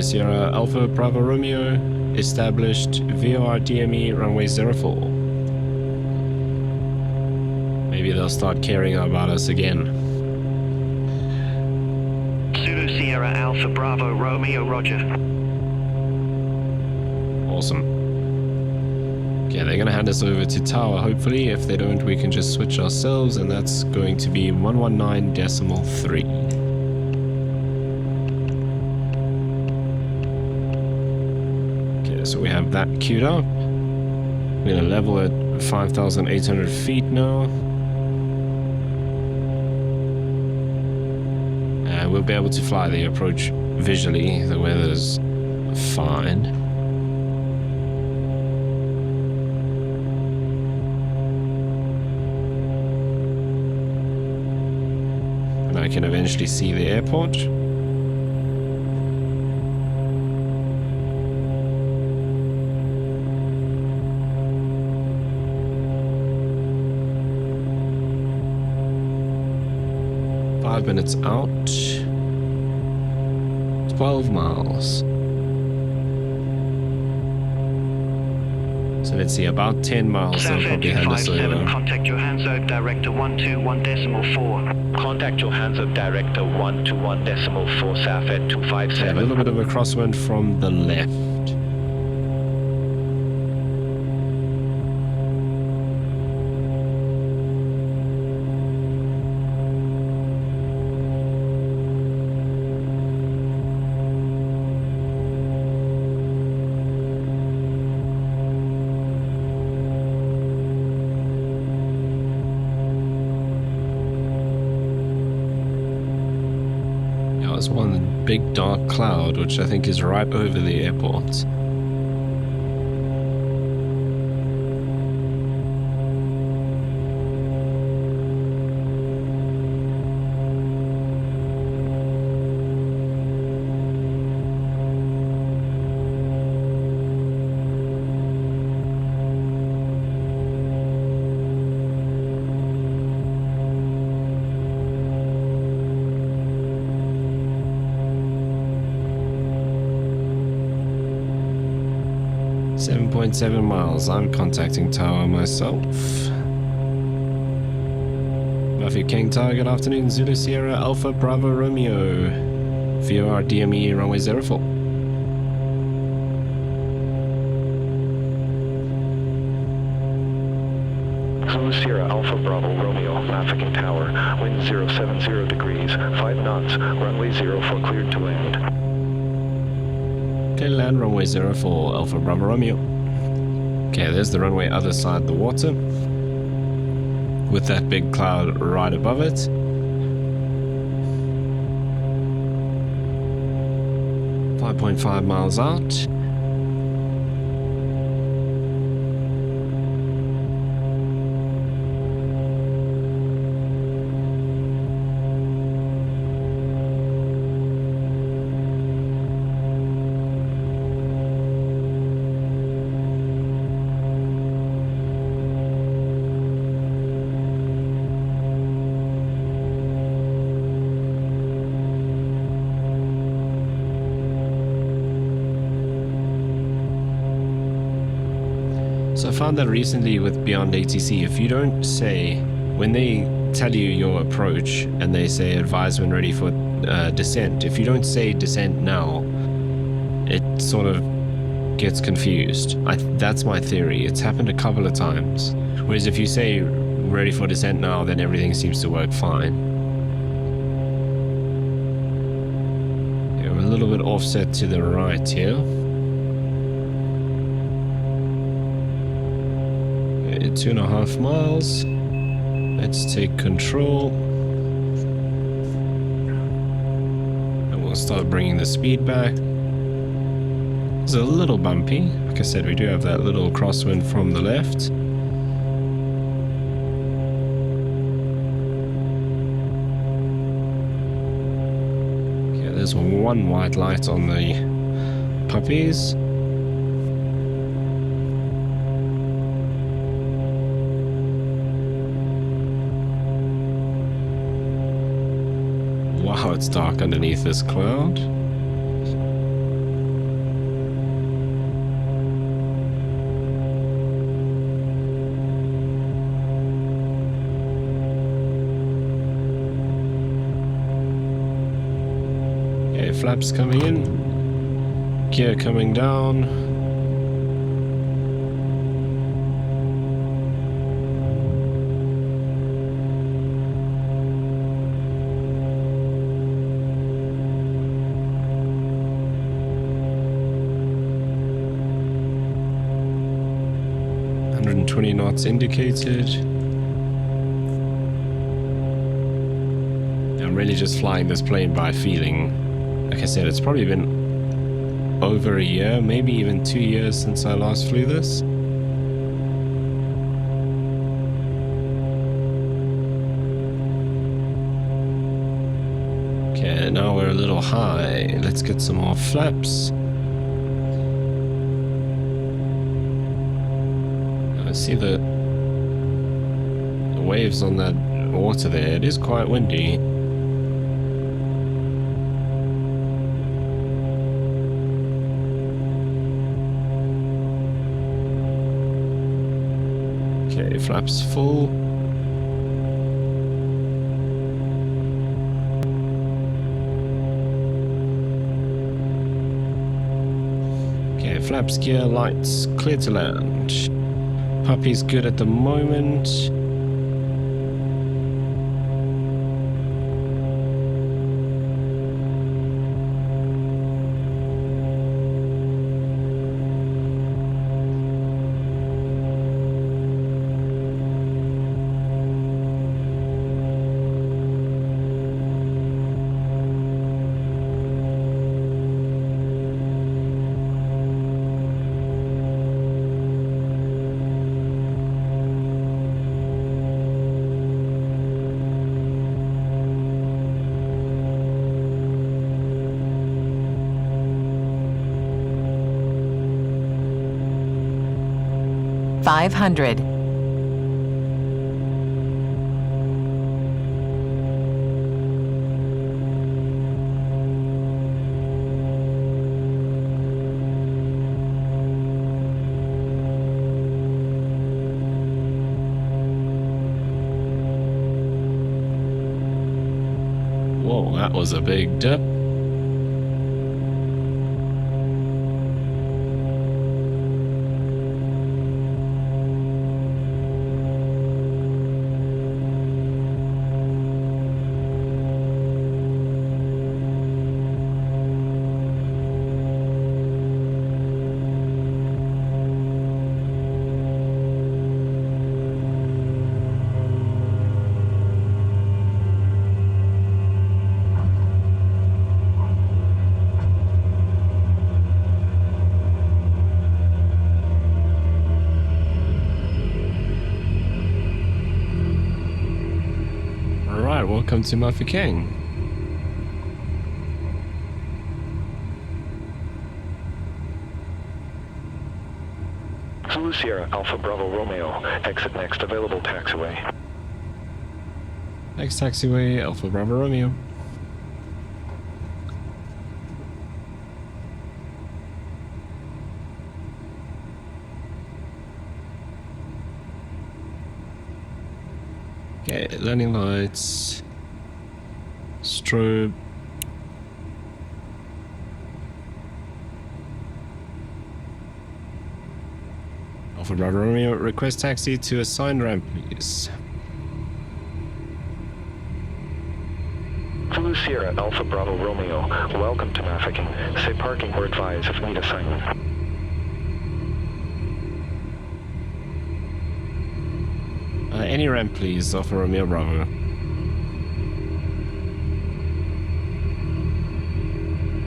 Sierra Alpha Bravo Romeo established VOR DME runway 04. Maybe they'll start caring about us again. Zulu Sierra Alpha Bravo Romeo, roger. Awesome. Okay, they're gonna hand us over to tower hopefully. If they don't, we can just switch ourselves, and that's going to be 119.3. So we have that queued up. We're gonna level at 5,800 feet now. And we'll be able to fly the approach visually. The weather's fine. And I can eventually see the airport. Minutes out, 12 miles. So let's see, about 10 miles they'll probably hand us over. Contact Johannesburg Director 121.4. Contact Johannesburg Director 121.4, Safed 257. A little bit of a crosswind from the left. One big dark cloud, which I think is right over the airport. .7 miles. I'm contacting tower myself. Buffy King Tower, good afternoon. Zulu Sierra Alpha Bravo Romeo. VOR DME runway 04. Zulu Sierra Alpha Bravo Romeo, African Tower, wind 070 degrees, 5 knots, runway 04 cleared to land. Okay, land runway 04, Alpha Bravo Romeo. Okay, there's the runway other side the water, with that big cloud right above it. 5.5 miles out. So I found that recently with Beyond ATC, if you don't say, when they tell you your approach and they say advise when ready for descent. If you don't say descent now, it sort of gets confused. That's my theory. It's happened a couple of times. Whereas if you say ready for descent now, then everything seems to work fine. Yeah, we're a little bit offset to the right here. Okay, 2.5 miles. Let's take control. And we'll start bringing the speed back. It's a little bumpy. Like I said, we do have that little crosswind from the left. Okay, there's one white light on the puppies. Wow, it's dark underneath this cloud. Okay, flaps coming in. Gear coming down. Knots indicated. I'm really just flying this plane by feeling. Like I said, it's probably been over a year, maybe even 2 years since I last flew this. Okay, now we're a little high. Let's get some more flaps. See the waves on that water there. It is quite windy. Okay, flaps full. Okay, flaps, gear, lights, clear to land. Puppy's good at the moment. $500. Whoa, that was a big dip. Welcome to Murphy King. Zulu Sierra Alpha Bravo Romeo, exit next available taxiway. Next taxiway, Alpha Bravo Romeo. Okay, landing lights, strobe, Alpha Bravo Romeo, request taxi to assigned ramp, please. Blue Sierra Alpha Bravo Romeo, welcome to Mafeking. Say parking or advise if need assignment. Any ramp, please, Alpha Romeo Bravo.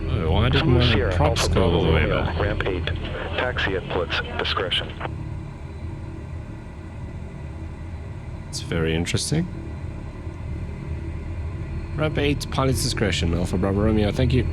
Oh, why didn't Blue my Sierra props Alpha go Bravo all the way Romeo, back? ramp 8. Taxi at Blitz, discretion. It's very interesting. Ramp 8, pilot's discretion, Alpha Bravo Romeo, thank you.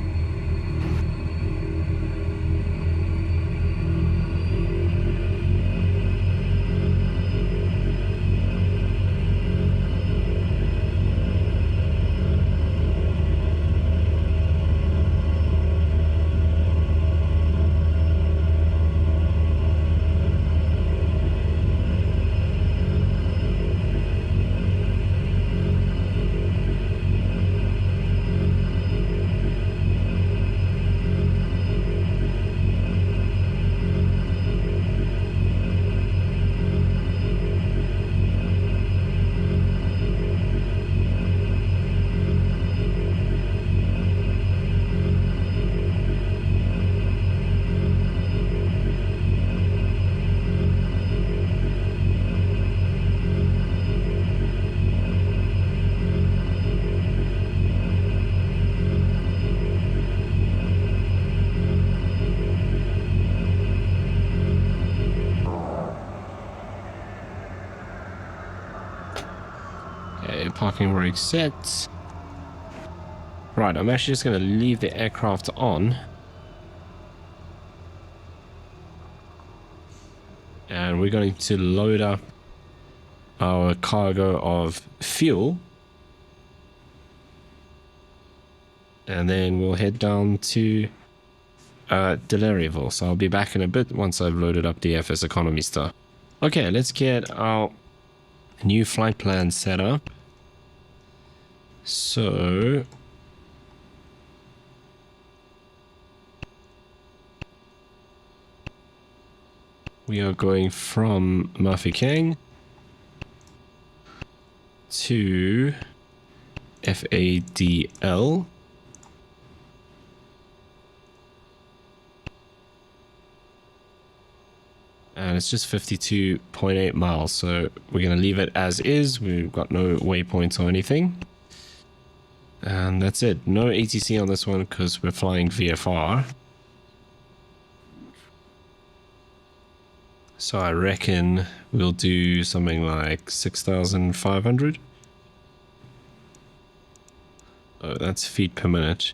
Parking brake set. Right, I'm actually just going to leave the aircraft on. And we're going to load up our cargo of fuel. And then we'll head down to Delareyville. So I'll be back in a bit once I've loaded up the FSEconomy stuff. Okay, let's get our new flight plan set up. So we are going from Mafeking to FADL. And it's just 52.8 miles, so we're going to leave it as is. We've got no waypoints or anything. And that's it. No ATC on this one because we're flying VFR. So I reckon we'll do something like 6,500. Oh, that's feet per minute.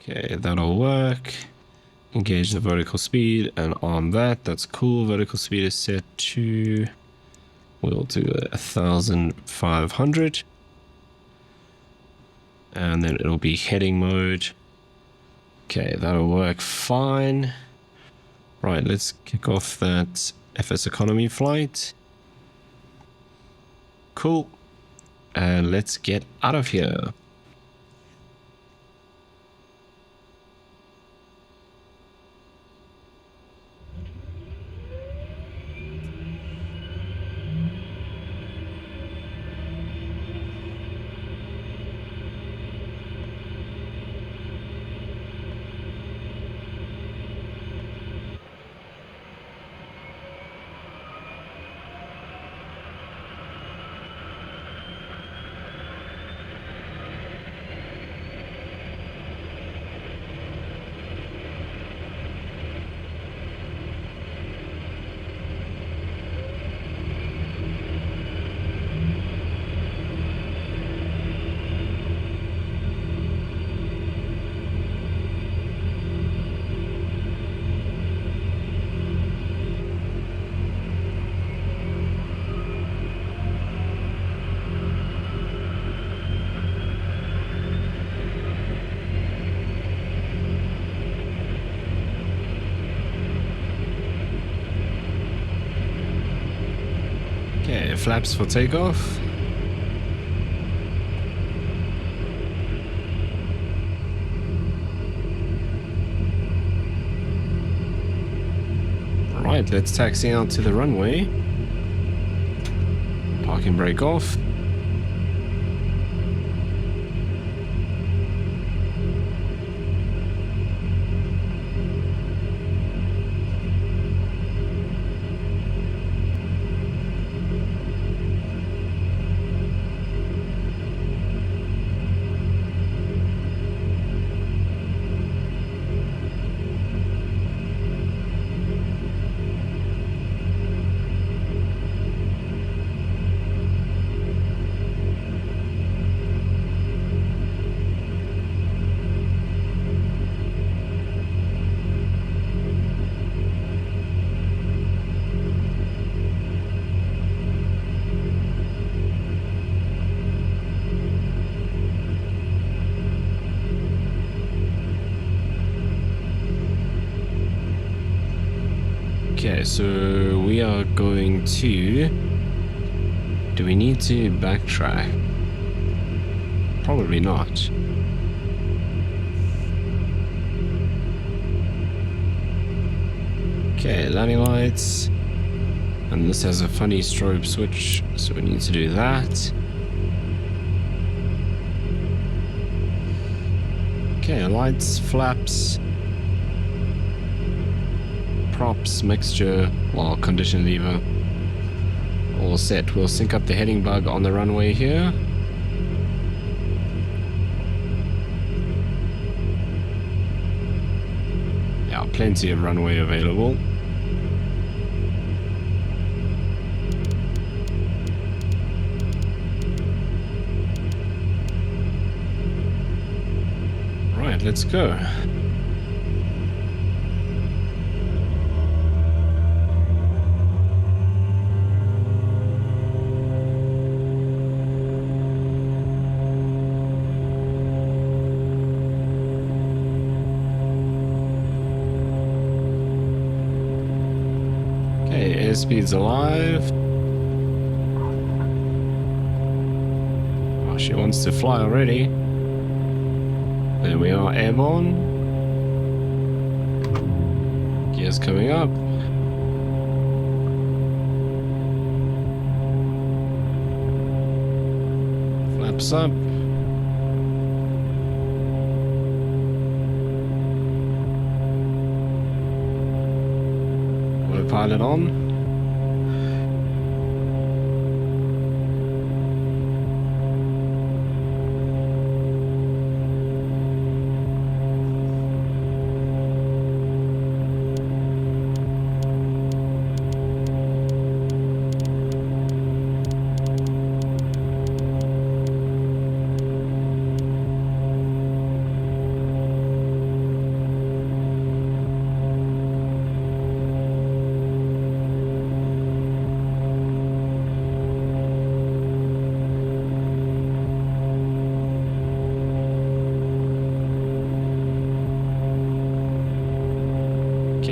Okay, that'll work. Engage the vertical speed and arm that. That's cool. Vertical speed is set to... We'll do 1,500. And then it'll be heading mode. Okay, that'll work fine. Right, let's kick off that FSEconomy flight. Cool. And let's get out of here. Okay, flaps for takeoff. Alright, let's taxi out to the runway. Parking brake off. Okay, so we are going to... Do we need to backtrack? Probably not. Okay, landing lights. And this has a funny strobe switch, so we need to do that. Okay, lights, flaps. Props, mixture, well, condition lever, all set. We'll sync up the heading bug on the runway here. Yeah, plenty of runway available. Right, let's go. Airspeed's alive. Oh, she wants to fly already. There we are, airborne. Gears coming up. Flaps up. Autopilot on.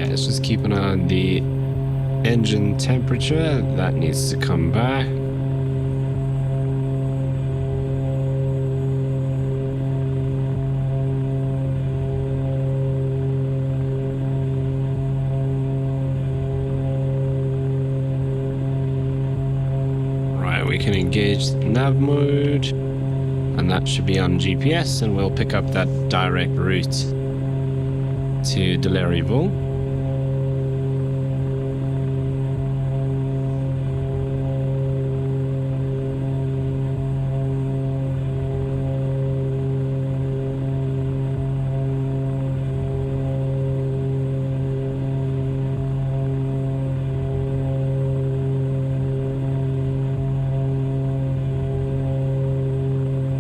Let's just keep an eye on the engine temperature. That needs to come back. Right, we can engage nav mode, and that should be on GPS, and we'll pick up that direct route to Delareyville.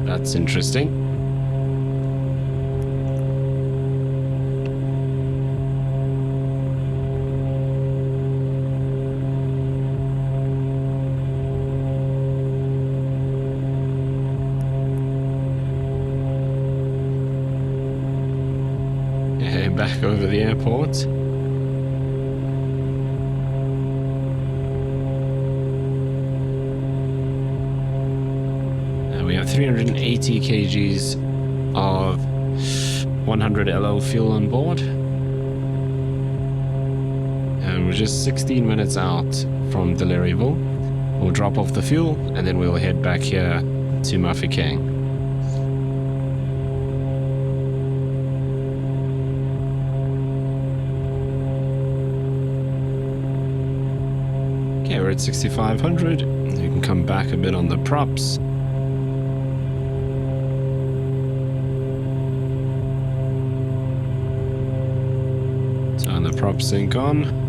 That's interesting. Yeah, back over the airport. We have 380 kgs of 100 LL fuel on board, and we're just 16 minutes out from Delareyville. We'll drop off the fuel and then we'll head back here to Mafeking. Okay, we're at 6,500. You can come back a bit on the props. Turn the prop sync on.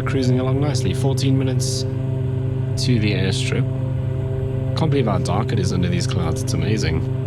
Cruising along nicely. 14 minutes to the airstrip. Can't believe how dark it is under these clouds. It's amazing.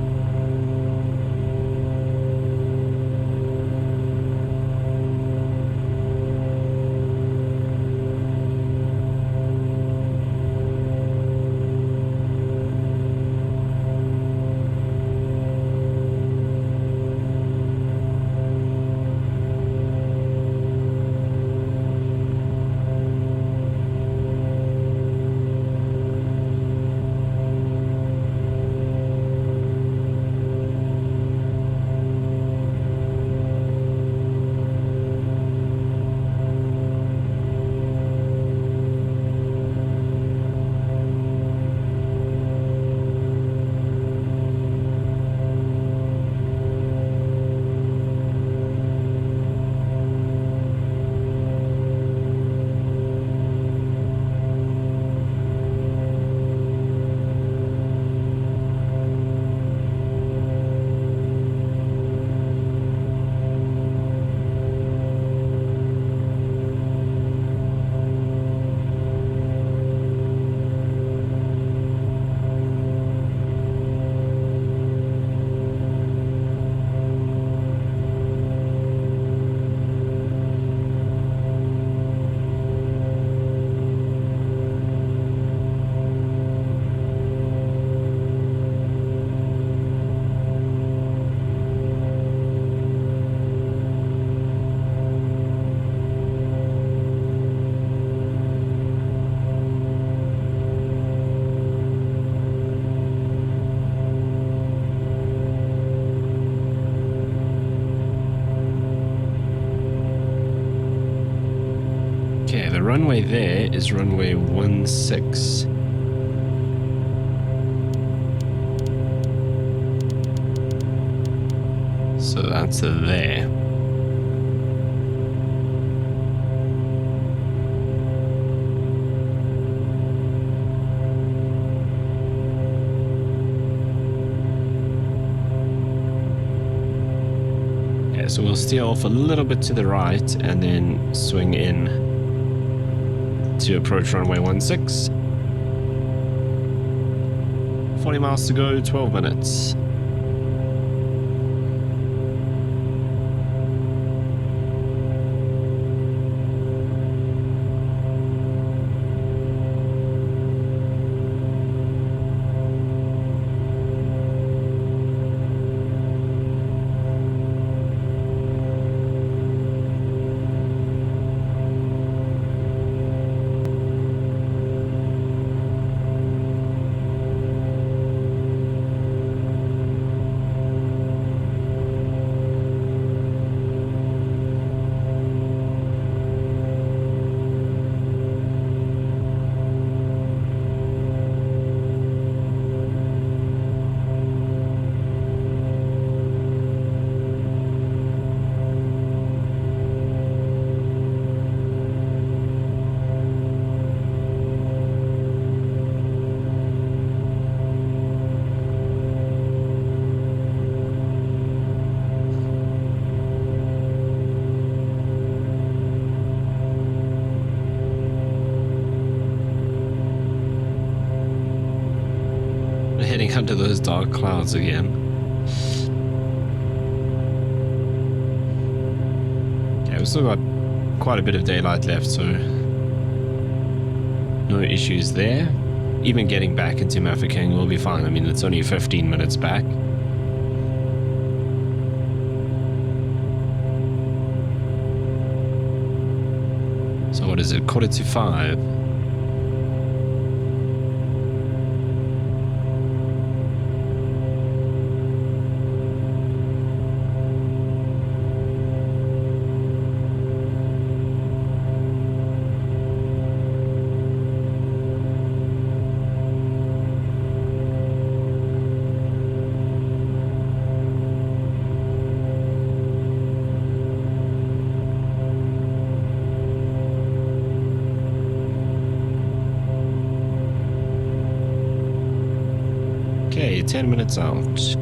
Okay, the runway there is runway 16. So that's there. Okay, so we'll steer off a little bit to the right and then swing in to approach runway 16. 40 miles to go, 12 minutes. under those dark clouds again. Okay, we've still got quite a bit of daylight left, so no issues there. Even getting back into Mafeking will be fine. I mean, it's only 15 minutes back. So what is it? 4:45. Okay, 10 minutes out.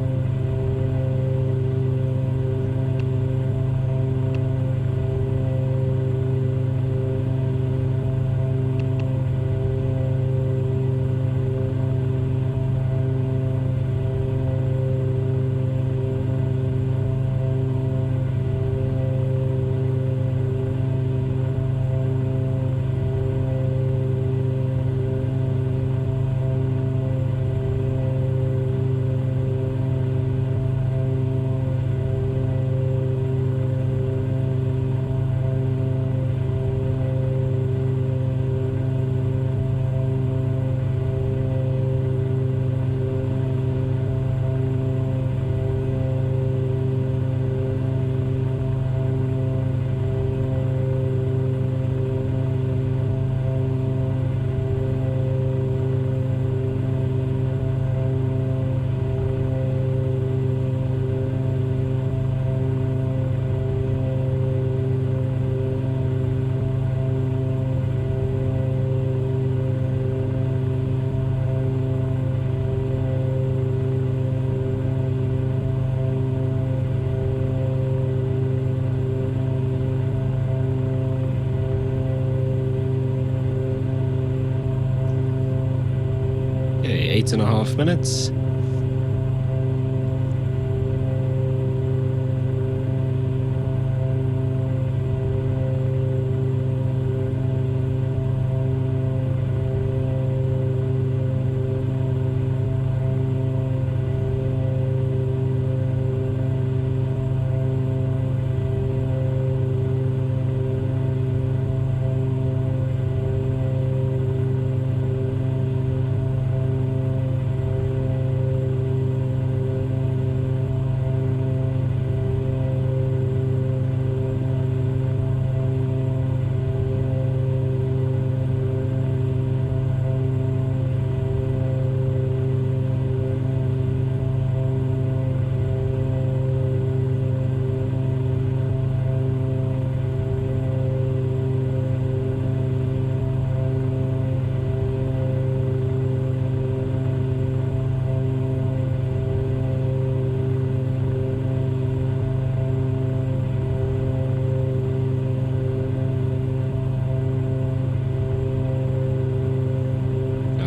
Okay, 8.5 minutes.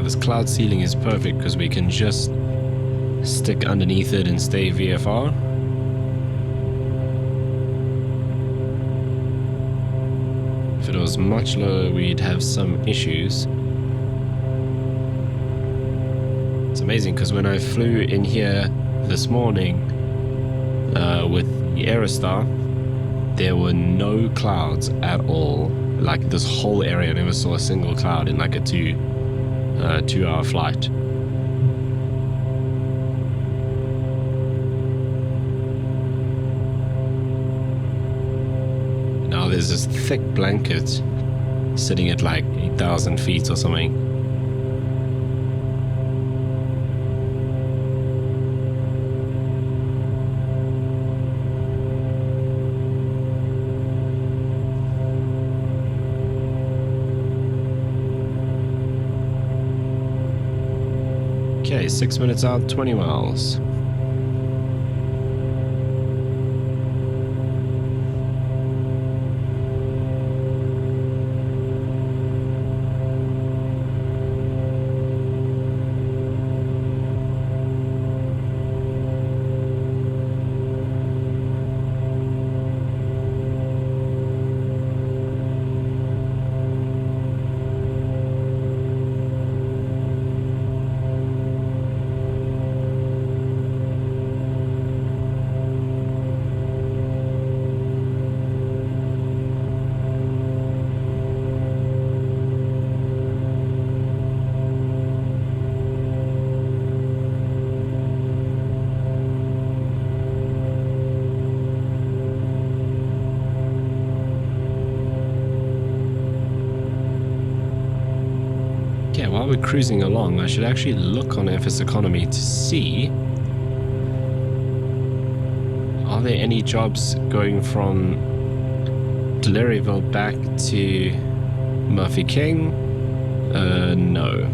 This cloud ceiling is perfect because we can just stick underneath it and stay VFR. If it was much lower, we'd have some issues. It's amazing because when I flew in here this morning with the Aerostar, there were no clouds at all. Like this whole area, I never saw a single cloud in like a two-hour flight. Now there's this thick blanket sitting at like 8,000 feet or something. Okay, 6 minutes out, 20 miles. while we're cruising along, I should actually look on FSEconomy to see, are there any jobs going from Delareyville back to Murphy King? No.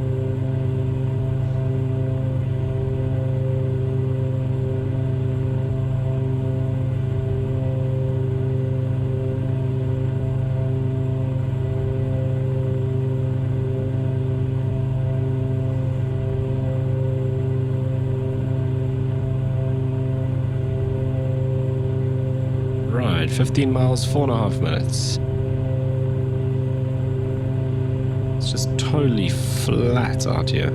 Right, 15 miles, 4.5 minutes. It's just totally flat out here.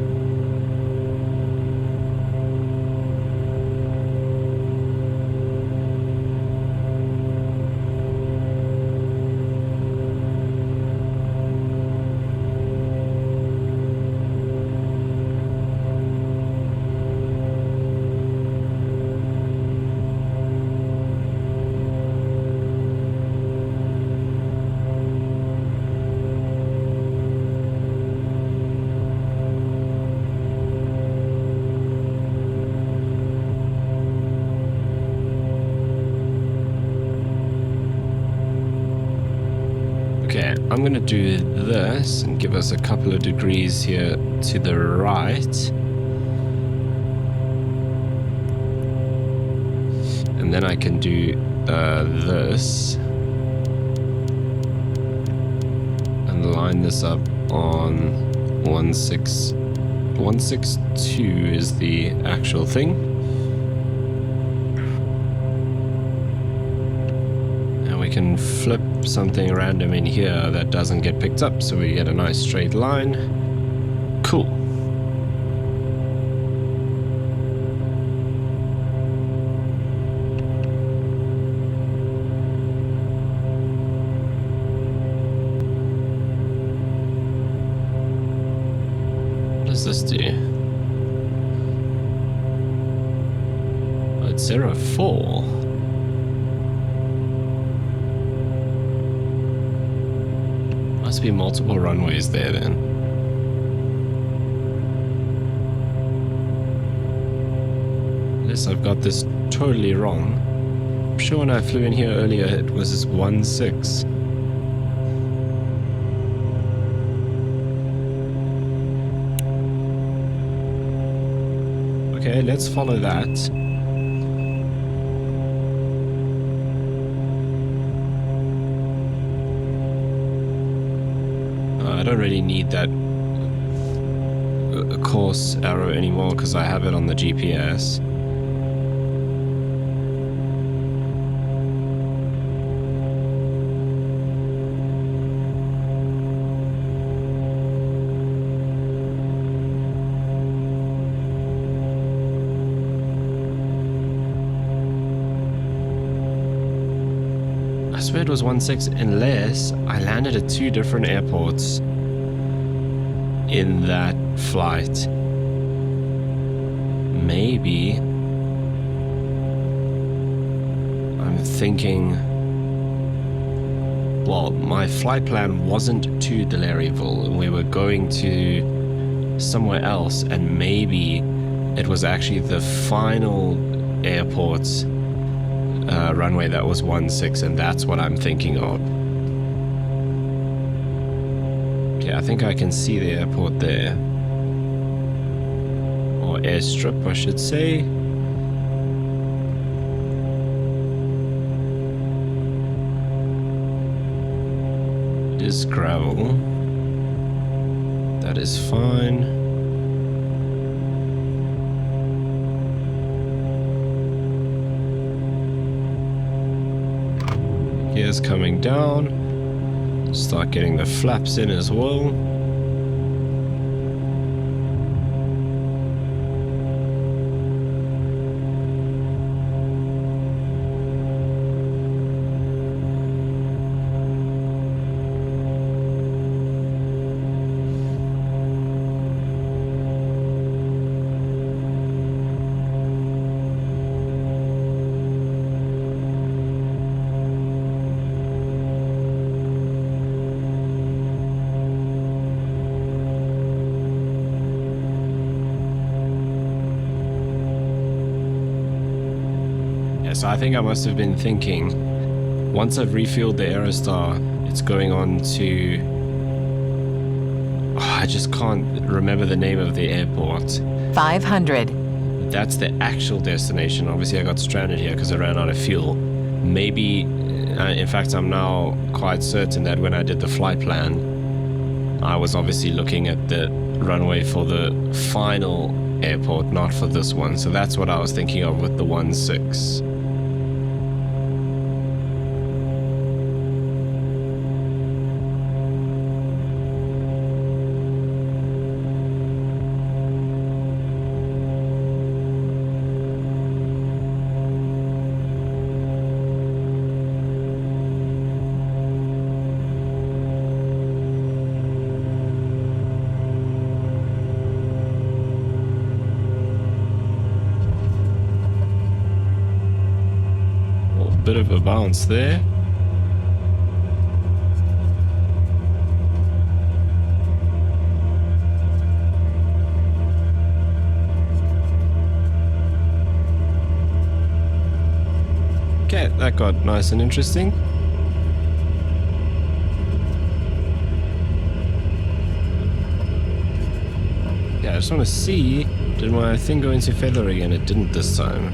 Okay, I'm gonna do this and give us a couple of degrees here to the right. And then I can do this. And line this up on 162 is the actual thing. And we can flip something random in here that doesn't get picked up, so we get a nice straight line. Cool. What does this do? Oh, it's 04. Must be multiple runways there then. Unless I've got this totally wrong. I'm sure when I flew in here earlier it was 16. Okay, let's follow that. I don't really need that course arrow anymore because I have it on the GPS. I swear it was 16 unless I landed at 2 different airports in that flight. Maybe I'm thinking, well, my flight plan wasn't to Delareyville and we were going to somewhere else, and maybe it was actually the final airport's runway that was 16, and that's what I'm thinking of. Okay, I think I can see the airport there. Or airstrip, I should say. It is gravel. That is fine. Gears coming down. Start getting the flaps in as well. so I think I must have been thinking, once I've refueled the Aerostar, it's going on to... I just can't remember the name of the airport. 500. That's the actual destination. Obviously I got stranded here because I ran out of fuel. Maybe, in fact I'm now quite certain that when I did the flight plan, I was obviously looking at the runway for the final airport, not for this one. So that's what I was thinking of with the 16. Bit of a bounce there. Okay, that got nice and interesting. Yeah, I just want to see, did my thing go into feather again? It didn't this time.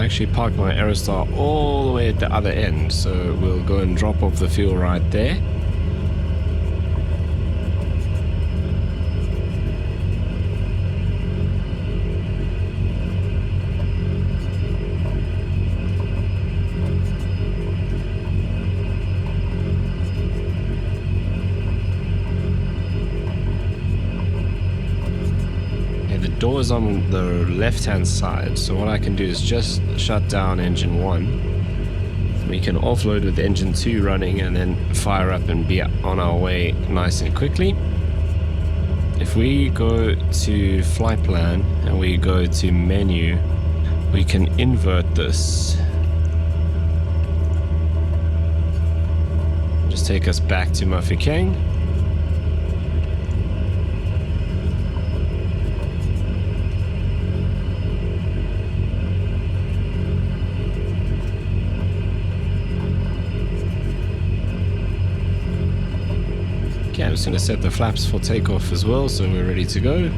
Actually parked my Aerostar all the way at the other end, so we'll go and drop off the fuel right there. Doors on the left hand side, so what I can do is just shut down engine 1. We can offload with engine 2 running and then fire up and be on our way nice and quickly. If we go to flight plan and we go to menu, we can invert this. Just take us back to Mafeking. Okay, I'm just going to set the flaps for takeoff as well, so we're ready to go.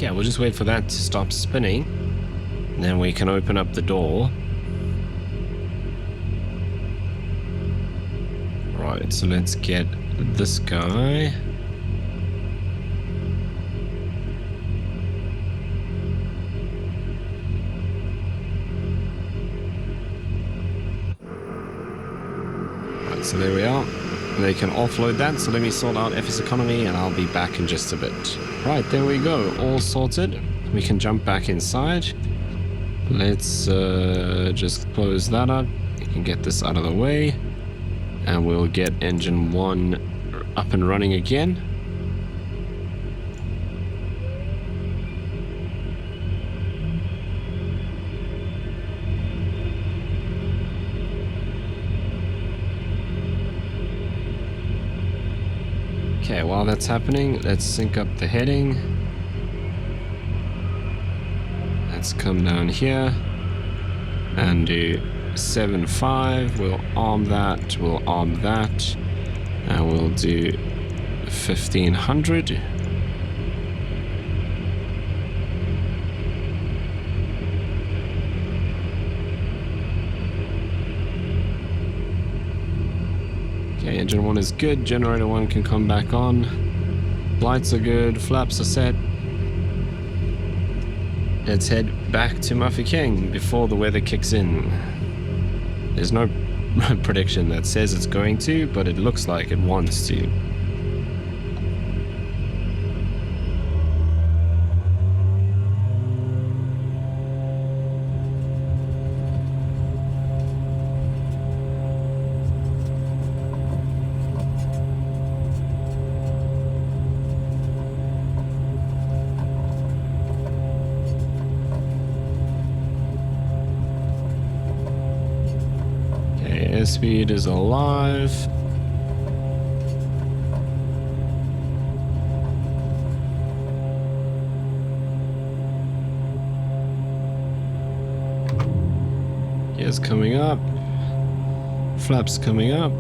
Okay, we'll just wait for that to stop spinning. And then we can open up the door. Right, so let's get this guy. Right, so there we are. They can offload that, so let me sort out FSEconomy and I'll be back in just a bit. Right, there we go, all sorted. We can jump back inside. Let's just close that up. You can get this out of the way. And we'll get engine 1 up and running again. Okay, while that's happening, let's sync up the heading. Let's come down here and do 7.5. We'll arm that, we'll arm that, and we'll do 1500. Okay, engine 1 is good, generator 1 can come back on. Lights are good, flaps are set. Let's head back to Mafeking before the weather kicks in. There's no prediction that says it's going to, but it looks like it wants to. Airspeed is alive. Gears coming up. Flaps coming up.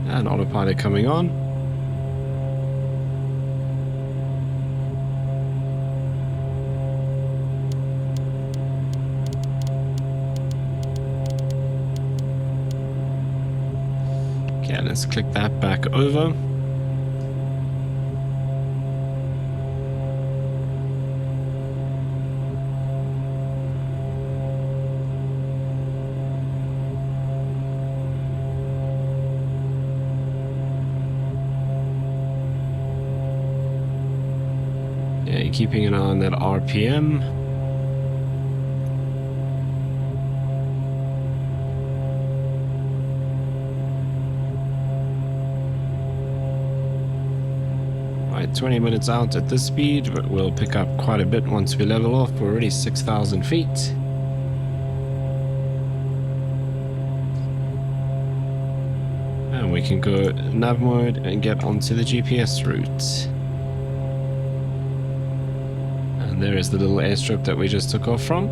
And autopilot coming on. Okay, let's click that back over. Yeah, keeping an eye on that RPM. Right, 20 minutes out at this speed, but we'll pick up quite a bit once we level off. We're already 6,000 feet. And we can go nav mode and get onto the GPS route. And there is the little airstrip that we just took off from.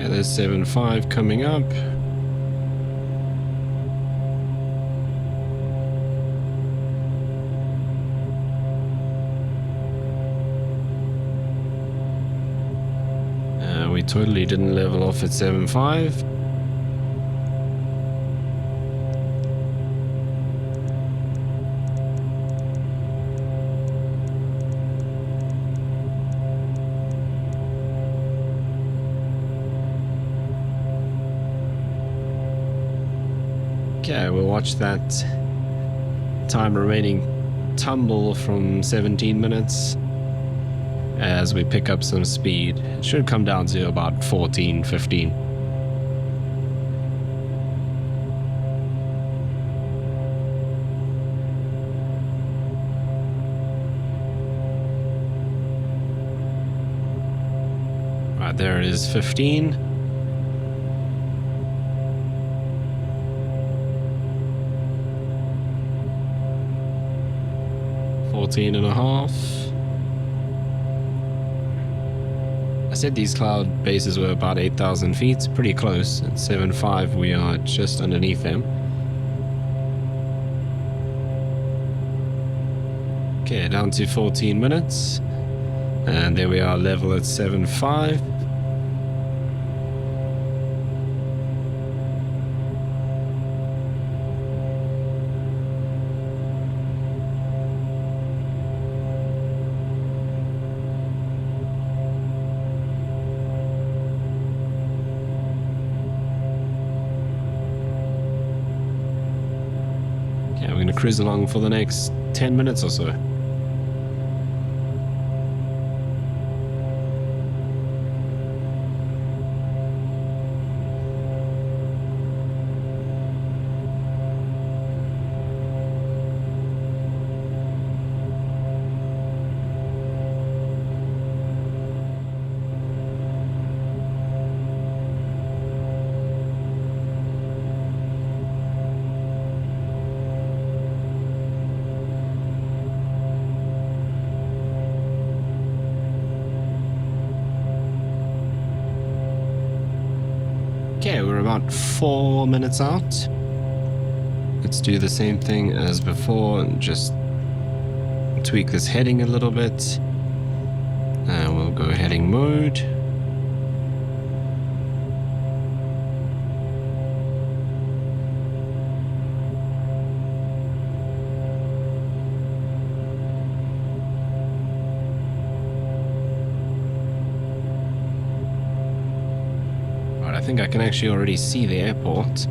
There's 7.5 coming up. We totally didn't level off at 7.5. Okay, we'll watch that time remaining tumble from 17 minutes as we pick up some speed. It should come down to about 14, 15. Right, there it is, 15. And a half. I said these cloud bases were about 8,000 feet, pretty close. At 7.5 we are just underneath them. Okay, down to 14 minutes. And there we are, level at 7.5. Cruise along for the next 10 minutes or so. Okay, we're about 4 minutes out. Let's do the same thing as before and just tweak this heading a little bit. And we'll go heading mode. I think I can actually already see the airport.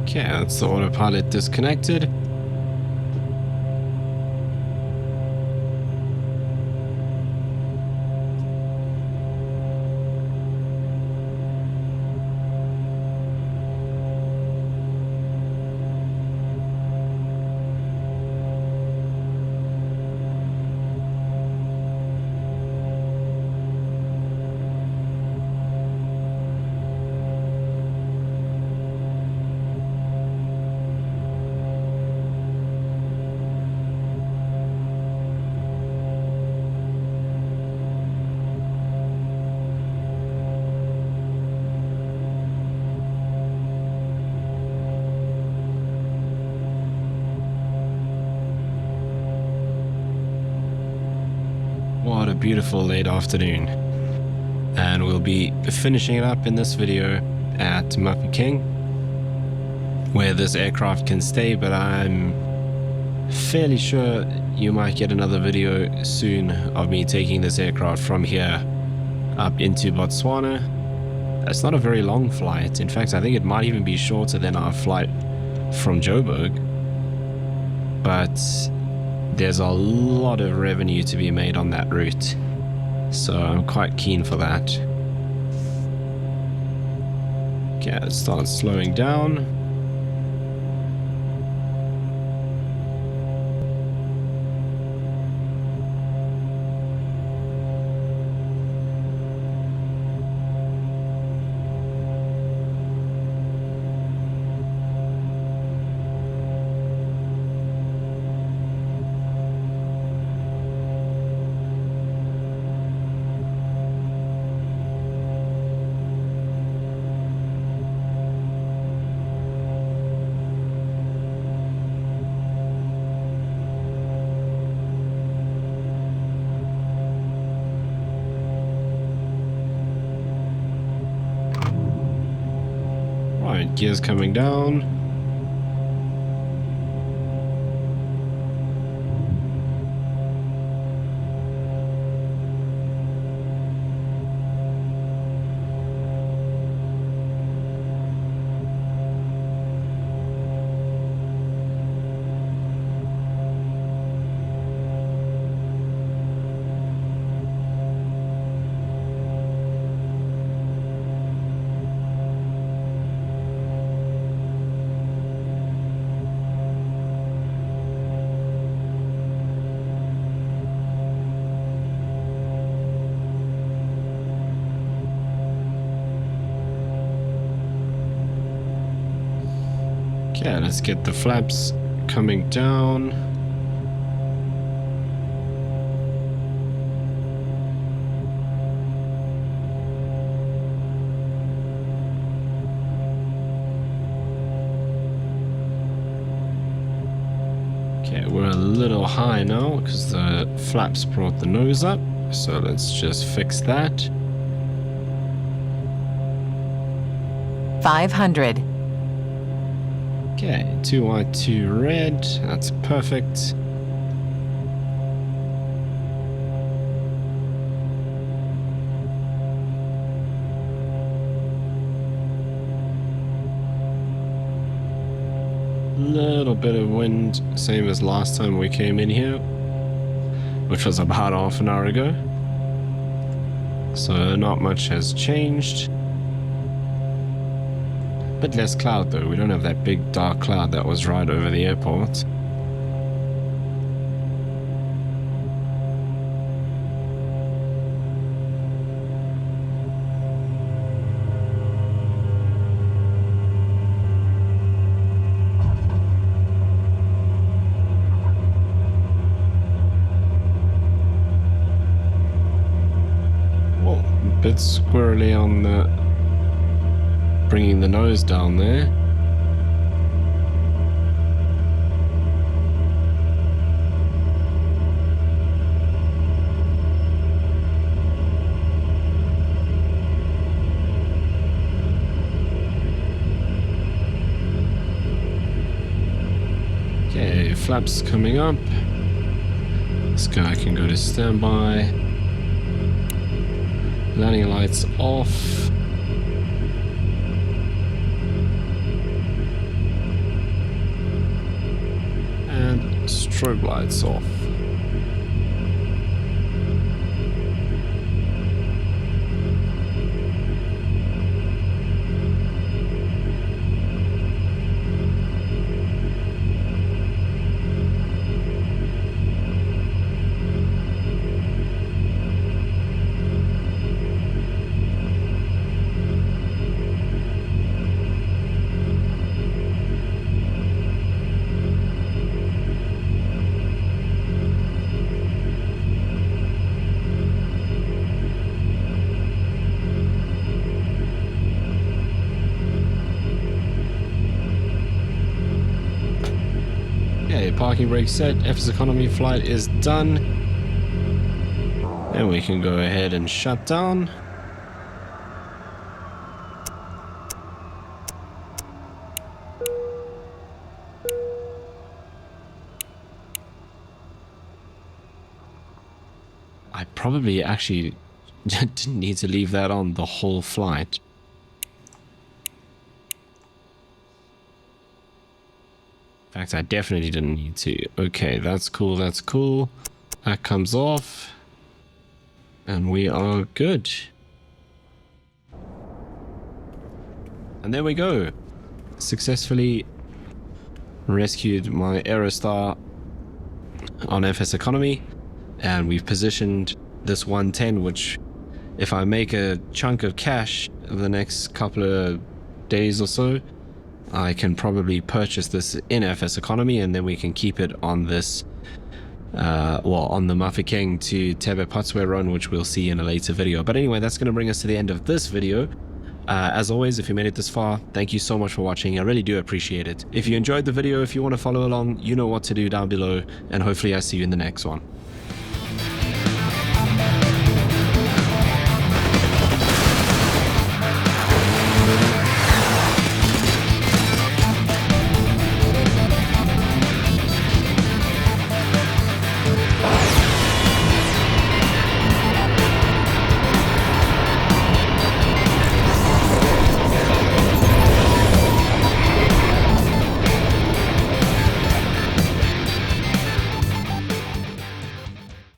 Okay, that's the autopilot disconnected. What a beautiful late afternoon. And we'll be finishing it up in this video at Muffy King, where this aircraft can stay, but I'm fairly sure you might get another video soon of me taking this aircraft from here up into Botswana. It's not a very long flight. In fact, I think it might even be shorter than our flight from Joburg. But there's a lot of revenue to be made on that route, so I'm quite keen for that. Okay, let's start slowing down. Right, gears coming down. Okay, let's get the flaps coming down. Okay, we're a little high now because the flaps brought the nose up. So let's just fix that. 500. Okay, 2 white, 2 red. That's perfect. Little bit of wind, same as last time we came in here, which was about half an hour ago. So not much has changed. Bit less cloud though, we don't have that big dark cloud that was right over the airport. Bit squirrely on the bringing the nose down there. Okay, flaps coming up. This guy can go to standby. Landing lights off. And strobe lights off. Parking brake set, FSEconomy flight is done. And we can go ahead and shut down. I probably actually didn't need to leave that on the whole flight. In fact, I definitely didn't need to. Okay, that's cool, that's cool. That comes off. And we are good. And there we go. Successfully rescued my Aerostar on FSEconomy. And we've positioned this 110, which if I make a chunk of cash the next couple of days or so, I can probably purchase this in FSEconomy, and then we can keep it on this, well, on the Mafeking to Tebe Patswe run, which we'll see in a later video. But anyway, that's going to bring us to the end of this video. As always, if you made it this far, thank you so much for watching. I really do appreciate it. If you enjoyed the video, if you want to follow along, you know what to do down below, and hopefully I see you in the next one.